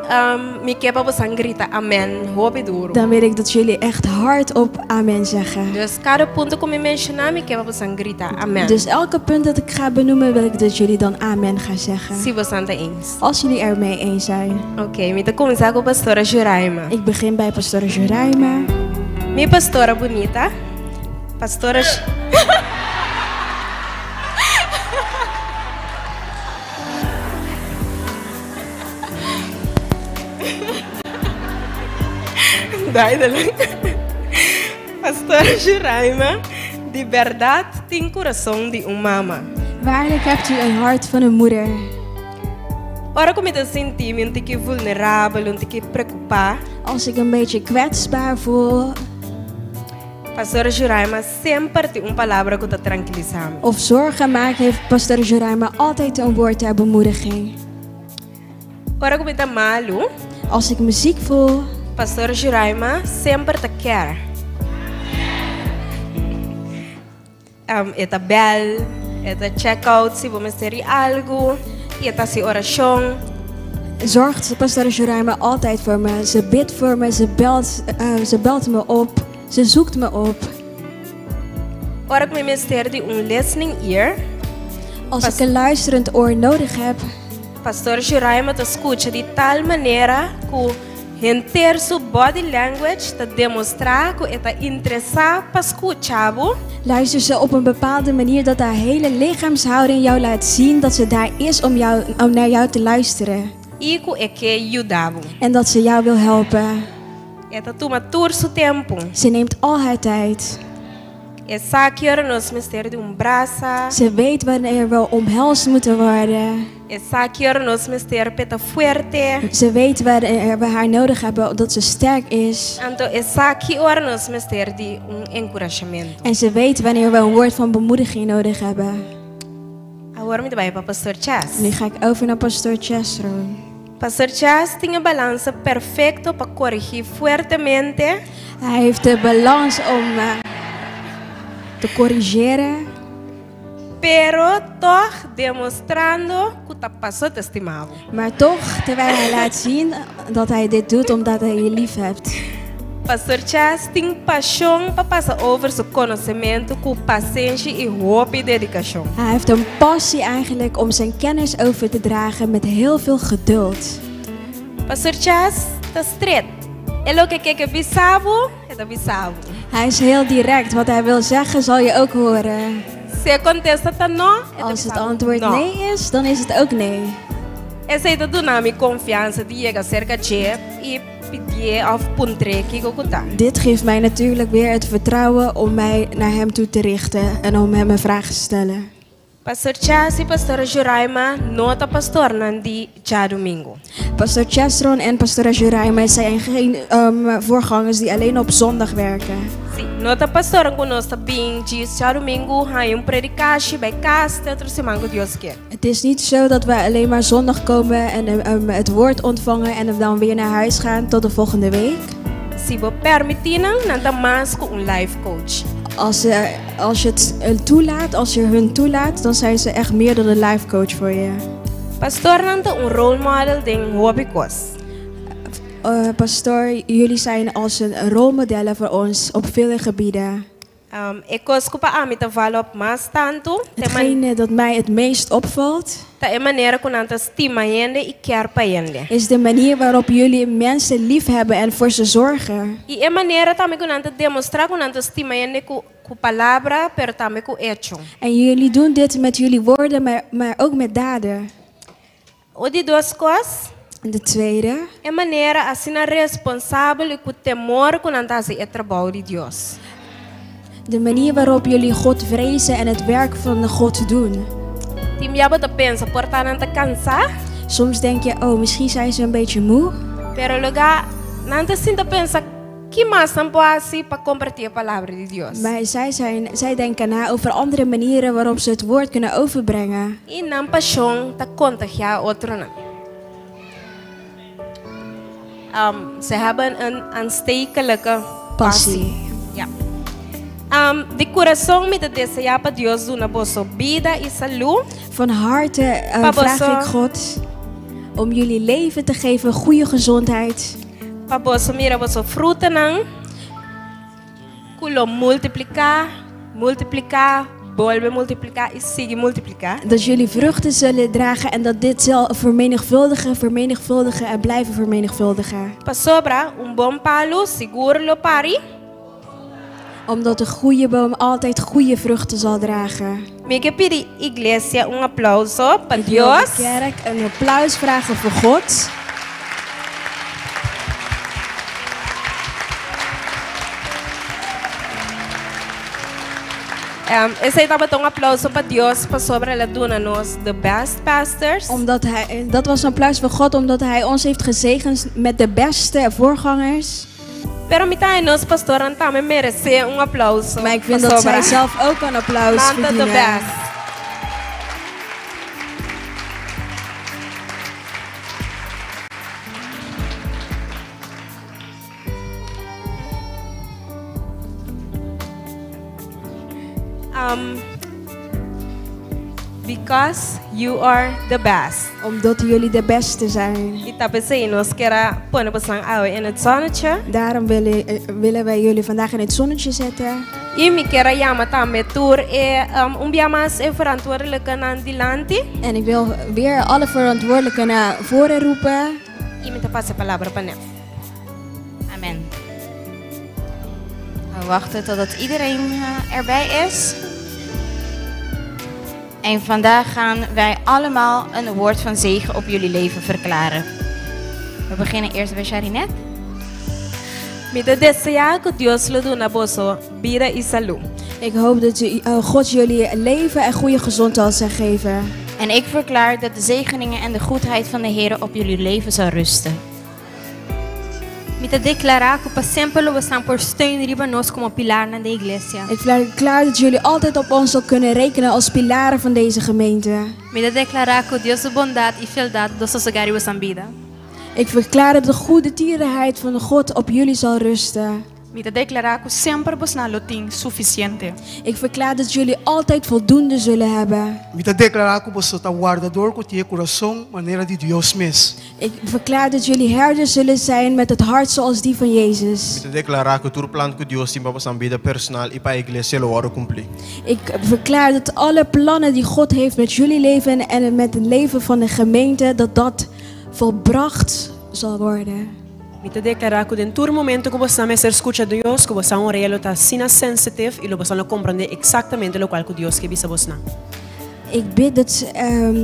me quer para você gritar amen, hoop duro. Dan wil ik dat jullie echt hardop amen zeggen. Dus cada ponto que me mencionar, me quer para você gritar amen. Dus elke punt dat ik ga benoemen, wil ik dat jullie dan amen gaan zeggen. Se você está eens. Als jullie ermee eens zijn. Oké, me te começar com pastora Juraima. Ik begin bij pastora Juraima. Minha pastora bonita. Pastora duidelijk. Pastora Juraima, de verdade tem coração de mama. Waarlijk hebt u een hart van een moeder. Ora como te senti, me te vulnerável, te preocupar. Als ik een beetje kwetsbaar voel. Pastora Juraima sempre tem palavra que te tranquilizar. Of zorgen maakt, heeft pastora Juraima altijd een woord ter bemoediging. Ora como te malo. Als ik me ziek voel. Pastora Juraima sempre te quer. Eta bel, eta check out se vamos ter algo, eta se oração. zorgt Pastor Joraima altijd voor me. Ze bidt voor me, ze belt me op, ze zoekt me op. Ora ik minister die een listening ear. Als ik een luisterend oor nodig heb. Pastor Joraima te escucha de tal manera que enter su body language te demostrar que está interessado para escuchar. Luister ze op een bepaalde manier dat haar hele lichaamshouding jou laat zien dat ze daar is om naar jou te luisteren. En dat ze jou wil helpen. Ze neemt al haar tijd. Ze weet wanneer we omhelst moeten worden. Ze weet wanneer we haar nodig hebben omdat ze sterk is. En ze weet wanneer we een woord van bemoediging nodig hebben. Nu ga ik over naar Pastor Chesro. Pastor Chas tem a balança perfeita para corrigir fuertemente. Hij heeft de balans om te corrigeren. Pero toch demonstrando que está passando estimado. Maar toch, terwijl hij laat zien dat hij dit doet omdat hij je lief hebt. Pastor Chas tem paixão para passar over seu conhecimento com paciência e hoop e dedicação. Hij heeft een passie eigenlijk om zijn kennis over te dragen met heel veel geduld. Pastor Chas está straight. Ele que quer que bisavo, é bisavo. Hij is heel direct. Wat hij wil zeggen zal je ook horen. Se contesta no, als het antwoord nee is, dan is het ook nee. Essa é a confiança de chegar cerca de e pedir of puntreki gokuta. Dit geeft mij natuurlijk weer het vertrouwen om mij naar hem toe te richten en om hem een vraag te stellen. Pastor Chas e Pastor Joraima nota pastor nandi ja domingo. Pastor Chesron en Pastor Joraima zijn geen voorgangers die alleen op zondag werken. Nota pastor conosco bem ja domingo hij predicatie bij casa dentro semango Dios quer. Het is niet zo dat we alleen maar zondag komen en het woord ontvangen en dan weer naar huis gaan tot de volgende week. Si we permitinem nanta mas com een life coach. Als je het toelaat, als je hun toelaat, dan zijn ze echt meer dan een life coach voor je. Pastor nanta een role model ding hobikos. Pastor, jullie zijn als een rolmodellen voor ons op vele gebieden. Hetgene dat mij het meest opvalt, is de manier waarop jullie mensen lief hebben en voor ze zorgen. En jullie doen dit met jullie woorden, maar ook met daden. De tweede. É maneira assim responsável e com temor com antase é trabalho de Deus. De manier waarop jullie God vrezen en het werk van God doen. Tim já bota pensa portar nanta cansa. Soms denk je, oh, misschien zijn ze een beetje moe. Pero lugar nanta sinta pensa que mais não pode para compartilhar a palavra de Deus. Maar zij denken na over andere manieren waarop ze het woord kunnen overbrengen. E não paixão ta contagiar outro não. Ze hebben een aanstekelijke passie. Ja. De coração me deseja para Deus una vossa vida e saúde. Van harte vraag ik God om jullie leven te geven, goede gezondheid. Para vossa mira vossa fruta não. Culo multiplicar, volve multiplicar e sigue multiplicar. Dat jullie vruchten zullen dragen en dat dit zal vermenigvuldigen en blijven vermenigvuldigen. Pasobra bom palo seguro lo pari. Omdat de goede boom altijd goede vruchten zal dragen. Me que pedi iglesia aplauso para Dios. Ik wil de kerk een applaus vragen voor God. Esse estava um aplauso para Deus, para sobre ela dona nós the best pastors. Dat was een applaus voor God omdat hij ons heeft gezegend met de beste voorgangers. Pero mitai nós pastor também merece aplauso. Maar ik vind dat zij zelf ook een applaus verdienen. The best. Because you are the best. Omdat jullie de beste zijn. In het zonnetje. Daarom willen wij jullie vandaag in het zonnetje zetten. En ik wil weer alle verantwoordelijken naar voren roepen. Amen. We wachten totdat iedereen erbij is. En vandaag gaan wij allemaal een woord van zegen op jullie leven verklaren. We beginnen eerst bij Sharinette. Ik hoop dat God jullie leven en goede gezondheid zal geven. En ik verklaar dat de zegeningen en de goedheid van de Heer op jullie leven zal rusten. Ik declarar que para sempre lo vão por steun nós como pilar na igreja. Ik verklaar dat jullie altijd op ons zal kunnen rekenen als pilaren van deze gemeente. Me declarar que Deus de bondade e fidelidade dos seus lugares são vida. Ik verklaar dat de goede tierenheid van God op jullie zal rusten. Me declarar que sempre vos na loting suficiente. Ik verklaar dat jullie altijd voldoende zullen hebben. Me declarar que você tá guardador com teu coração, maneira de Deus mesmo. Ik verklaar dat jullie herders zullen zijn met het hart zoals die van Jezus. Me declarar que todo plan que Deus tem para nossa vida personal e para a igreja lo vai cumprir. Ik verklaar dat alle plannen die God heeft met jullie leven en met het leven van de gemeente, dat volbracht zal worden. Me declarar que em todo momento que você me escuta Deus, que você orelha está sina sensitive e você não compreende exatamente lo qual que Deus quer dizer você. Ik bid dat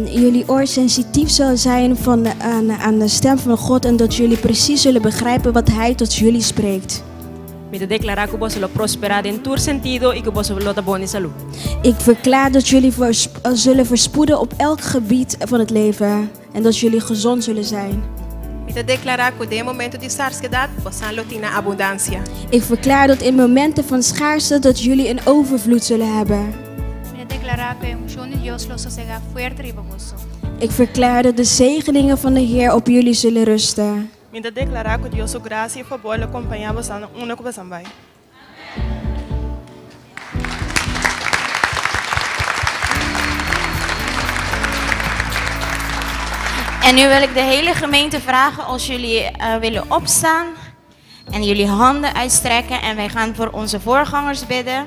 jullie oor sensitief zal zijn aan de stem van God en dat jullie precies zullen begrijpen wat Hij tot jullie spreekt. Me declarar que você lo prosperar em todo sentido e que você lo tá bom de saúde. Ik verklaar dat jullie zullen verspoeden op elk gebied van het leven en dat jullie gezond zullen zijn. Me declarar que de momento de escassez você lo tem na abundância. Ik verklaar dat in momenten van schaarste dat jullie een overvloed zullen hebben. Me declarar que unción de Dios los haga fuerte y famoso. Ik verklaar dat de zegeningen van de Heer op jullie zullen rusten. Me declarar que Dios su gracia y favor lo acompaña você una com você vai. En nu wil ik de hele gemeente vragen als jullie willen opstaan en jullie handen uitstrekken en wij gaan voor onze voorgangers bidden.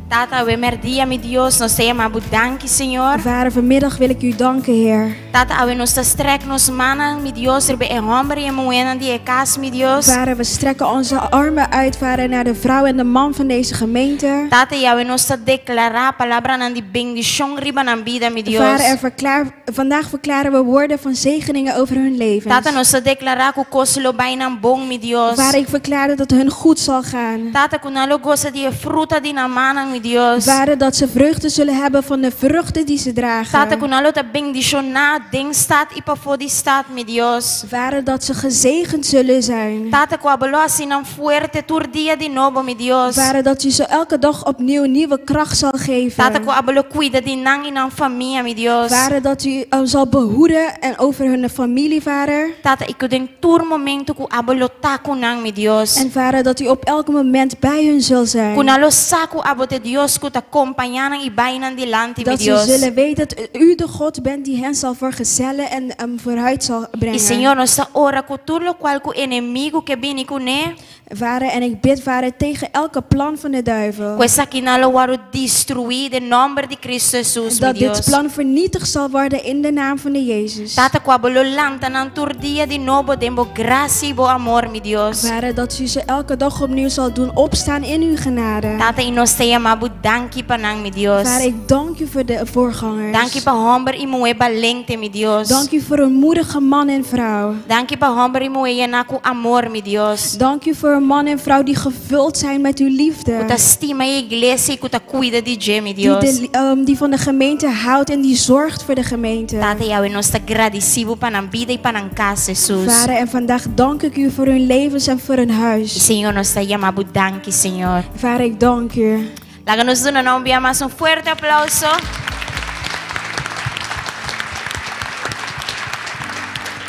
Tata, we merdia mi Dios, nos te llamamos danki, Señor. Vader, vanmiddag wil ik u danken, Heer. Tata, we nos strek nos manan, mi Dios, er bij hombre en moena die kas, mi Dios. Vader, we strekken onze armen uit, Vader, naar de vrouw en de man van deze gemeente. Tata, ja, we nos declara palabra nan die bendición riba nan vida, mi Dios. Vader, vandaag verklaren we woorden van zegeningen over hun leven. Tata, nos declara que coslo bainan bon, mi Dios. Vader, ik verklaar dat het hun goed zal gaan. Tata, kunalo goza die fruta die na manan, Dios. Vader, dat ze vruchten zullen hebben van de vruchten die ze dragen. Tata, kunalo ta bendición na ding staat ipa voor die staat, mi Dios. Vader, dat ze gezegend zullen zijn. Tata, kuabalo asinan fuerte tur dia di novo, mi Dios. Vader, dat u ze elke dag opnieuw nieuwe kracht zal geven. Tata, kuabalo cuida di nang inan familia, mi Dios. Vader, dat u zal behoeden en over hun familie, Vader. Tata, ik denk tur momento kuabalo taku nang, mi Dios. En Vader, dat u op elk moment bij hun zal zijn. Kunalo saku abote Dios ku ta compañanan y bainan delante, mi Dios. Dat ze zullen weten dat u de God bent die hen zal vergezellen en vooruit zal brengen. Y Señor, nos ora ku tu lo cual ku enemigo que viene ku ne. Vader, en ik bid, Vader, tegen elke plan van de duivel. Questa kinalo waru destruir in nombre de Cristo Jesus, dat dit plan vernietigd zal worden in de naam van de Jezus. Tata kwabolo lantanan turdia di novo dembo gracia bo amor, mi Dios. Vader, dat u ze elke dag opnieuw zal doen opstaan in uw genade. Tata inostea mabu danki panang, mi Dios. Vader, ik dank u voor de voorgangers. Danki pa homber imueba lengte, mi Dios. Dank u voor een moedige man en vrouw. Danki pa homber imueya naku amor, mi Dios. Dank u voor een man en vrouw die gevuld zijn met uw liefde. Kuta stima iglesia, kuta cuida di je, mi Dios. Die van de gemeente houdt en die zorgt voor de gemeente. Tata, Yahweh, nos agradecido panang vida y panang casa, Jesus. Vader, en vandaag dank ik u voor hun levens en voor hun huis. Señor, nos te llamamos danki, Señor. Vader, ik dank u. Láganos de una envía más un fuerte aplauso.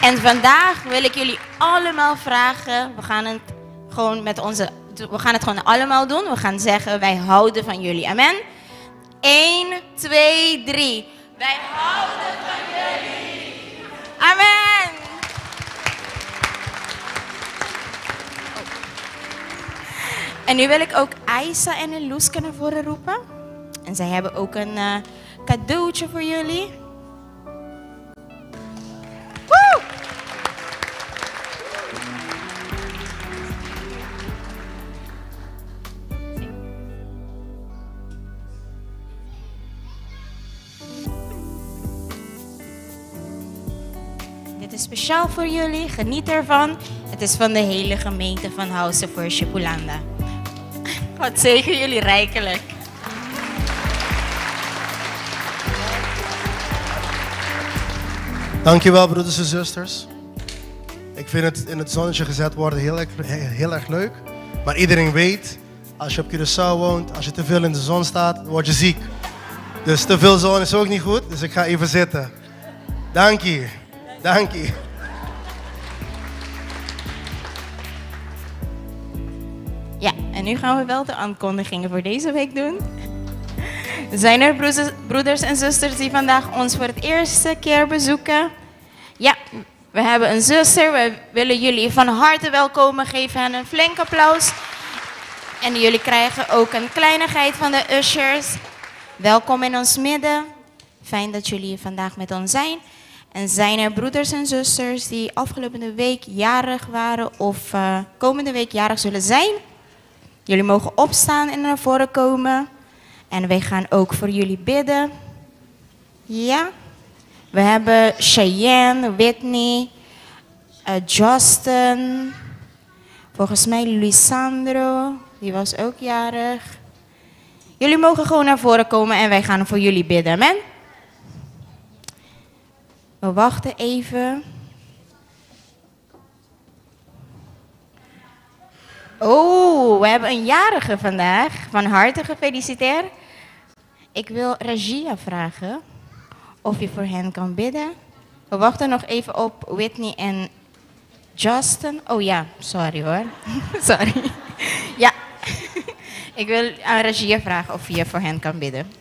En vandaag wil ik jullie allemaal vragen. We gaan het gewoon allemaal doen. We gaan zeggen, wij houden van jullie. Amen. 1, 2, 3. Wij houden van jullie. Amen. En nu wil ik ook Aisa en Loeske naar voren roepen. En zij hebben ook een cadeautje voor jullie. Woe! Dit is speciaal voor jullie. Geniet ervan. Het is van de hele gemeente van House of Worship Hollanda. God zegen jullie rijkelijk. Dankjewel, broeders en zusters. Ik vind het in het zonnetje gezet worden heel erg leuk. Maar iedereen weet, als je op Curaçao woont, als je te veel in de zon staat, dan word je ziek. Dus te veel zon is ook niet goed, dus ik ga even zitten. Dank je. Dank je. Ja, en nu gaan we wel de aankondigingen voor deze week doen. Zijn er broeders en zusters die vandaag ons voor het eerste keer bezoeken? Ja, we hebben een zuster. We willen jullie van harte welkomen. Geef hen een flink applaus. En jullie krijgen ook een kleinigheid van de ushers. Welkom in ons midden. Fijn dat jullie vandaag met ons zijn. En zijn er broeders en zusters die afgelopen week jarig waren of komende week jarig zullen zijn? Jullie mogen opstaan en naar voren komen. En wij gaan ook voor jullie bidden. Ja. We hebben Cheyenne, Whitney, Justin. Volgens mij Luisandro, die was ook jarig. Jullie mogen gewoon naar voren komen en wij gaan voor jullie bidden. Amen. We wachten even. Oh, we hebben een jarige vandaag. Van harte gefeliciteerd. Ik wil Regia vragen of je voor hen kan bidden. We wachten nog even op Whitney en Justin. Oh ja, sorry hoor. Sorry. Ja, ik wil aan Regia vragen of je voor hen kan bidden.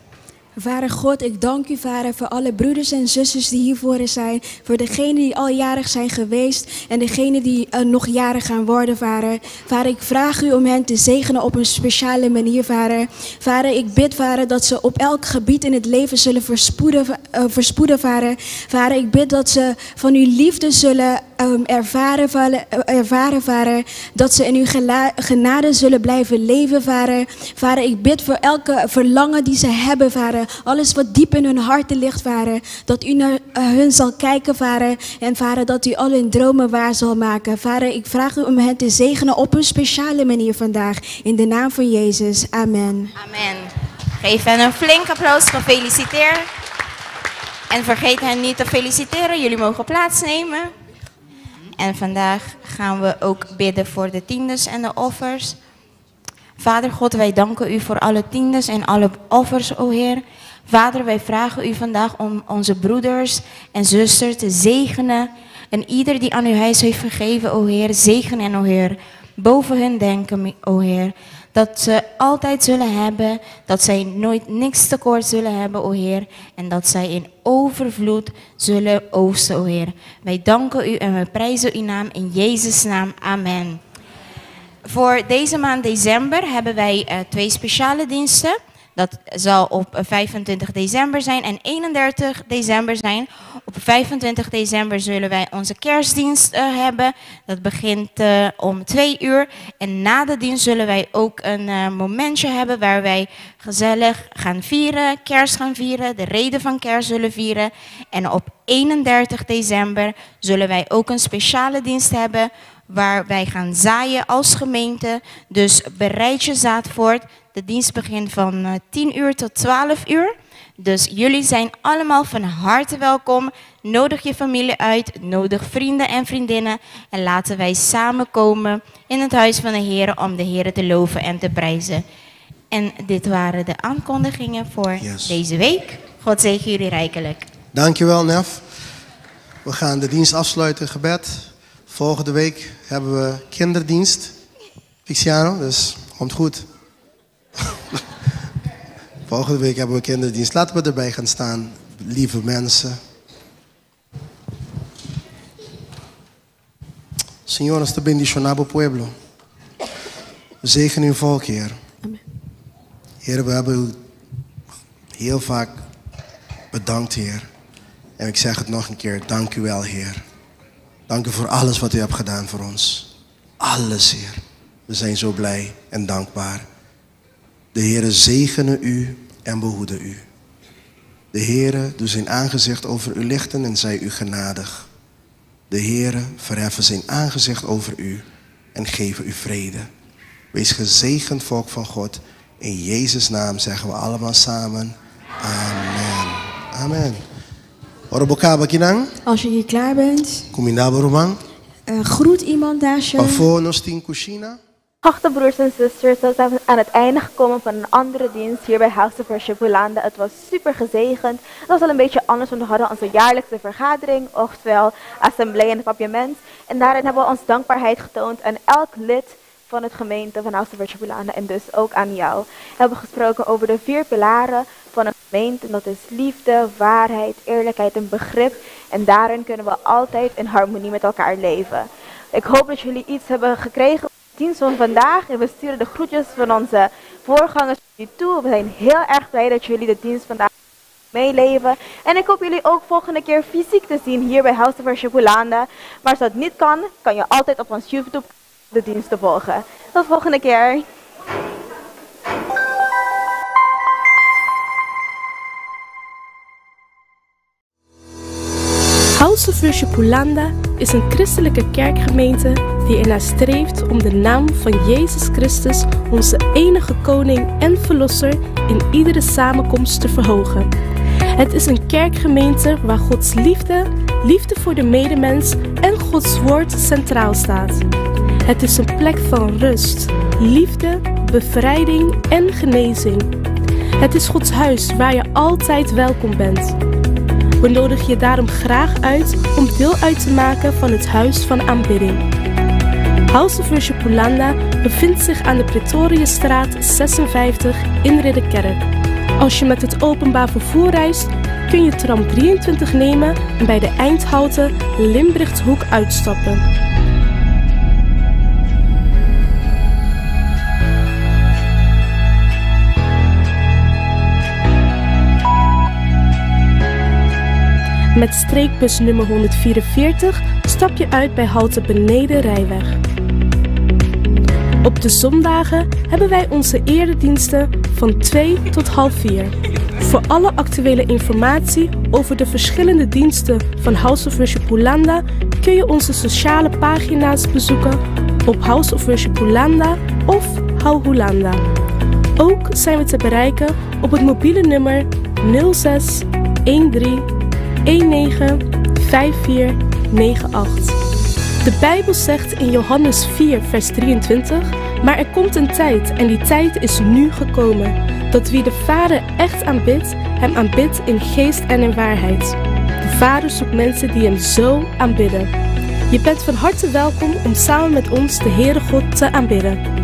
Vader God, ik dank u, Vader, voor alle broeders en zusters die hiervoor zijn. Voor degenen die al jarig zijn geweest en degenen die nog jarig gaan worden, Vader. Vader, ik vraag u om hen te zegenen op een speciale manier, Vader. Vader, ik bid, Vader, dat ze op elk gebied in het leven zullen verspoeden, Vader. Vader, ik bid dat ze van uw liefde zullen ervaren, Vader. Dat ze in uw genade zullen blijven leven, Vader. Vader, ik bid voor elke verlangen die ze hebben, Vader. Alles wat diep in hun harten ligt, Vader. Dat u naar hun zal kijken, Vader. En Vader, dat u al hun dromen waar zal maken. Vader, ik vraag u om hen te zegenen op een speciale manier vandaag. In de naam van Jezus. Amen. Amen. Geef hen een flink applaus. Gefeliciteerd. En vergeet hen niet te feliciteren. Jullie mogen plaatsnemen. En vandaag gaan we ook bidden voor de tiendes en de offers. Vader God, wij danken u voor alle tiendes en alle offers, o Heer. Vader, wij vragen u vandaag om onze broeders en zusters te zegenen. En ieder die aan uw huis heeft vergeven, o Heer, zegen en o Heer. Boven hun denken, o Heer. Dat ze altijd zullen hebben, dat zij nooit niks tekort zullen hebben, o Heer. En dat zij in overvloed zullen oogsten, o Heer. Wij danken u en we prijzen uw naam in Jezus' naam. Amen. Voor deze maand december hebben wij 2 speciale diensten. Dat zal op 25 december zijn en 31 december zijn. Op 25 december zullen wij onze kerstdienst hebben. Dat begint om 2 uur. En na de dienst zullen wij ook een momentje hebben waar wij gezellig gaan vieren. Kerst gaan vieren, de reden van kerst zullen vieren. En op 31 december zullen wij ook een speciale dienst hebben waar wij gaan zaaien als gemeente. Dus bereid je zaad voor. De dienst begint van 10 uur tot 12 uur. Dus jullie zijn allemaal van harte welkom. Nodig je familie uit, nodig vrienden en vriendinnen. En laten wij samenkomen in het huis van de Heer om de Heer te loven en te prijzen. En dit waren de aankondigingen voor deze week. God zegen jullie rijkelijk. Dankjewel, Nef. We gaan de dienst afsluiten, gebed. Volgende week hebben we kinderdienst, Fixiano, dus komt goed. Volgende week hebben we kinderdienst. Laten we erbij gaan staan, lieve mensen. Señor, nos te bendicionamos pueblo. Zegen uw volk, Heer. Amen. Heer, we hebben u heel vaak bedankt, Heer. En ik zeg het nog een keer, dank u wel, Heer. Dank u voor alles wat u hebt gedaan voor ons. Alles, Heer. We zijn zo blij en dankbaar. De Heere zegene u en behoede u. De Heere doet zijn aangezicht over u lichten en zij u genadig. De Heere verheffen zijn aangezicht over u en geven u vrede. Wees gezegend, volk van God. In Jezus' naam zeggen we allemaal samen. Amen. Amen. Als je hier klaar bent, groet iemand naast je. Geachte broers en zusters, we zijn aan het einde gekomen van een andere dienst hier bij House of Worship Hollanda. Het was super gezegend. Het was wel een beetje anders, want we hadden onze jaarlijkse vergadering, oftewel assemblee en het papiament. En daarin hebben we ons dankbaarheid getoond aan elk lid van het gemeente van House of Worship Hollanda en dus ook aan jou. We hebben gesproken over de 4 pilaren van een gemeente en dat is liefde, waarheid, eerlijkheid en begrip. En daarin kunnen we altijd in harmonie met elkaar leven. Ik hoop dat jullie iets hebben gekregen dienst van vandaag en we sturen de groetjes van onze voorgangers toe. We zijn heel erg blij dat jullie de dienst vandaag meeleven. En ik hoop jullie ook volgende keer fysiek te zien hier bij House of Worship Hollanda. Maar als dat niet kan, kan je altijd op ons YouTube de diensten volgen. Tot volgende keer. House of Worship Hollanda is een christelijke kerkgemeente die ernaar streeft om de naam van Jezus Christus, onze enige koning en verlosser, in iedere samenkomst te verhogen. Het is een kerkgemeente waar Gods liefde, liefde voor de medemens en Gods woord centraal staat. Het is een plek van rust, liefde, bevrijding en genezing. Het is Gods huis waar je altijd welkom bent. We nodigen je daarom graag uit om deel uit te maken van het huis van aanbidding. House of Worship Hollanda bevindt zich aan de Pretoriëstraat 56 in Ridderkerk. Als je met het openbaar vervoer reist, kun je tram 23 nemen en bij de eindhalte Limbrichthoek uitstappen. Met streekbus nummer 144 stap je uit bij halte Beneden Rijweg. Op de zondagen hebben wij onze erediensten van 2 tot half 4. Voor alle actuele informatie over de verschillende diensten van House of Worship Hollanda kun je onze sociale pagina's bezoeken op House of Worship Hollanda of Hou Hollanda. Ook zijn we te bereiken op het mobiele nummer 06 13 195498. De Bijbel zegt in Johannes 4 vers 23, maar er komt een tijd en die tijd is nu gekomen, dat wie de Vader echt aanbidt, hem aanbidt in geest en in waarheid. De Vader zoekt mensen die hem zo aanbidden. Je bent van harte welkom om samen met ons de Heere God te aanbidden.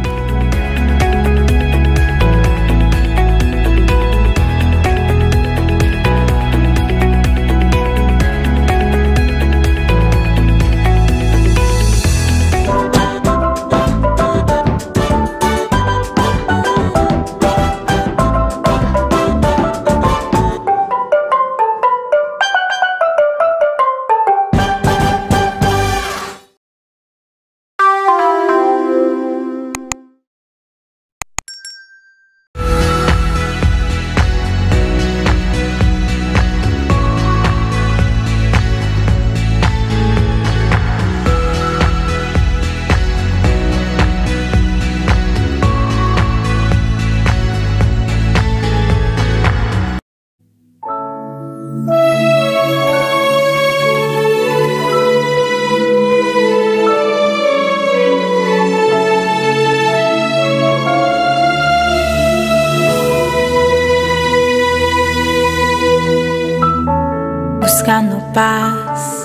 Buscando paz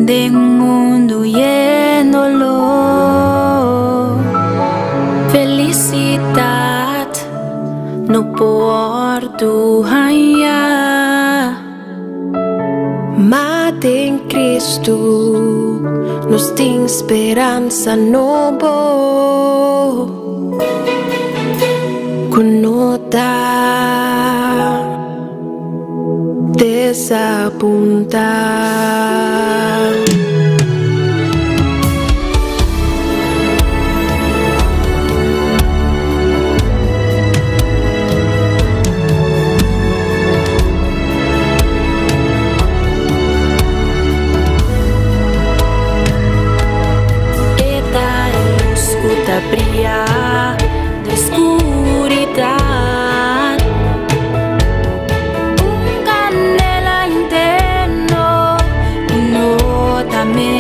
de un mundo lleno de dolor, felicidad no por tu haya. Mate em Cristo nos tem esperança novo. Conota desapuntar. Brilhar da escuridão, canela interno no também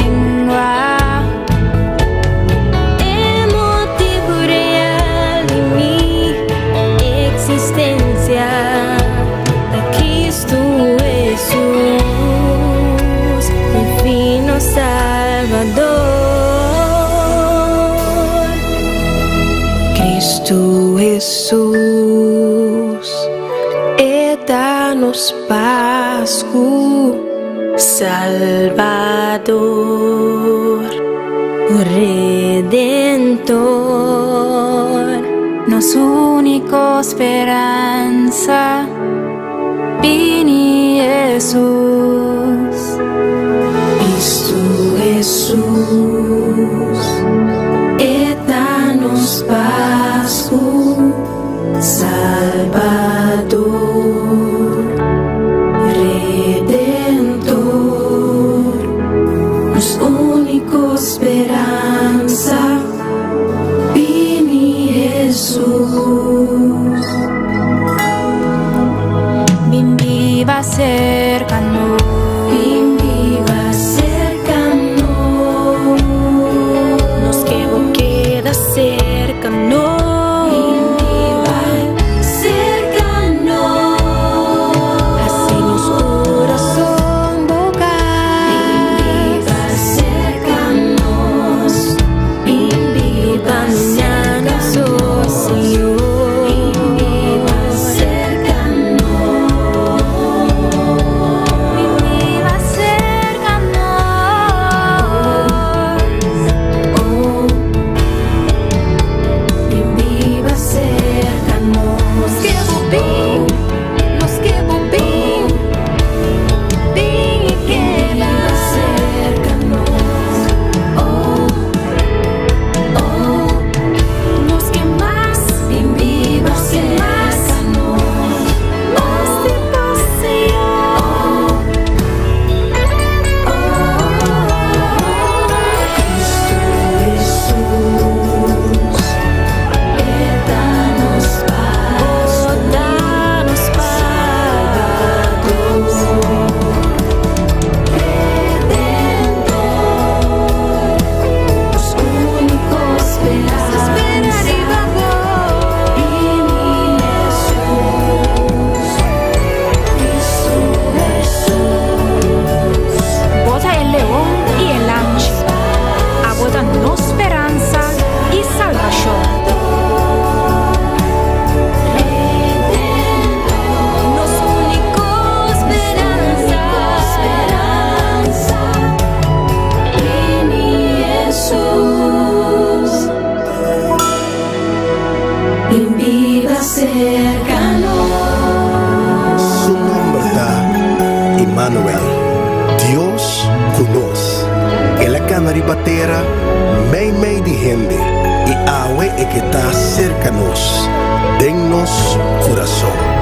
é motivo real de minha existência. Da Cristo Jesus, o fino Salvador. Cristo Jesus, dá-nos Páscoa, Salvador, Redentor, nossa única esperança, Vini Jesus. Cristo Jesus, dá-nos Páscoa, Salvador, Redentor, nossa única esperança, Vini Jesus. Bem viva cercano. Emmanuel, Dios conosco. Ela canari batera, mei di gente, e awe e que está cerca nos, den nos coração.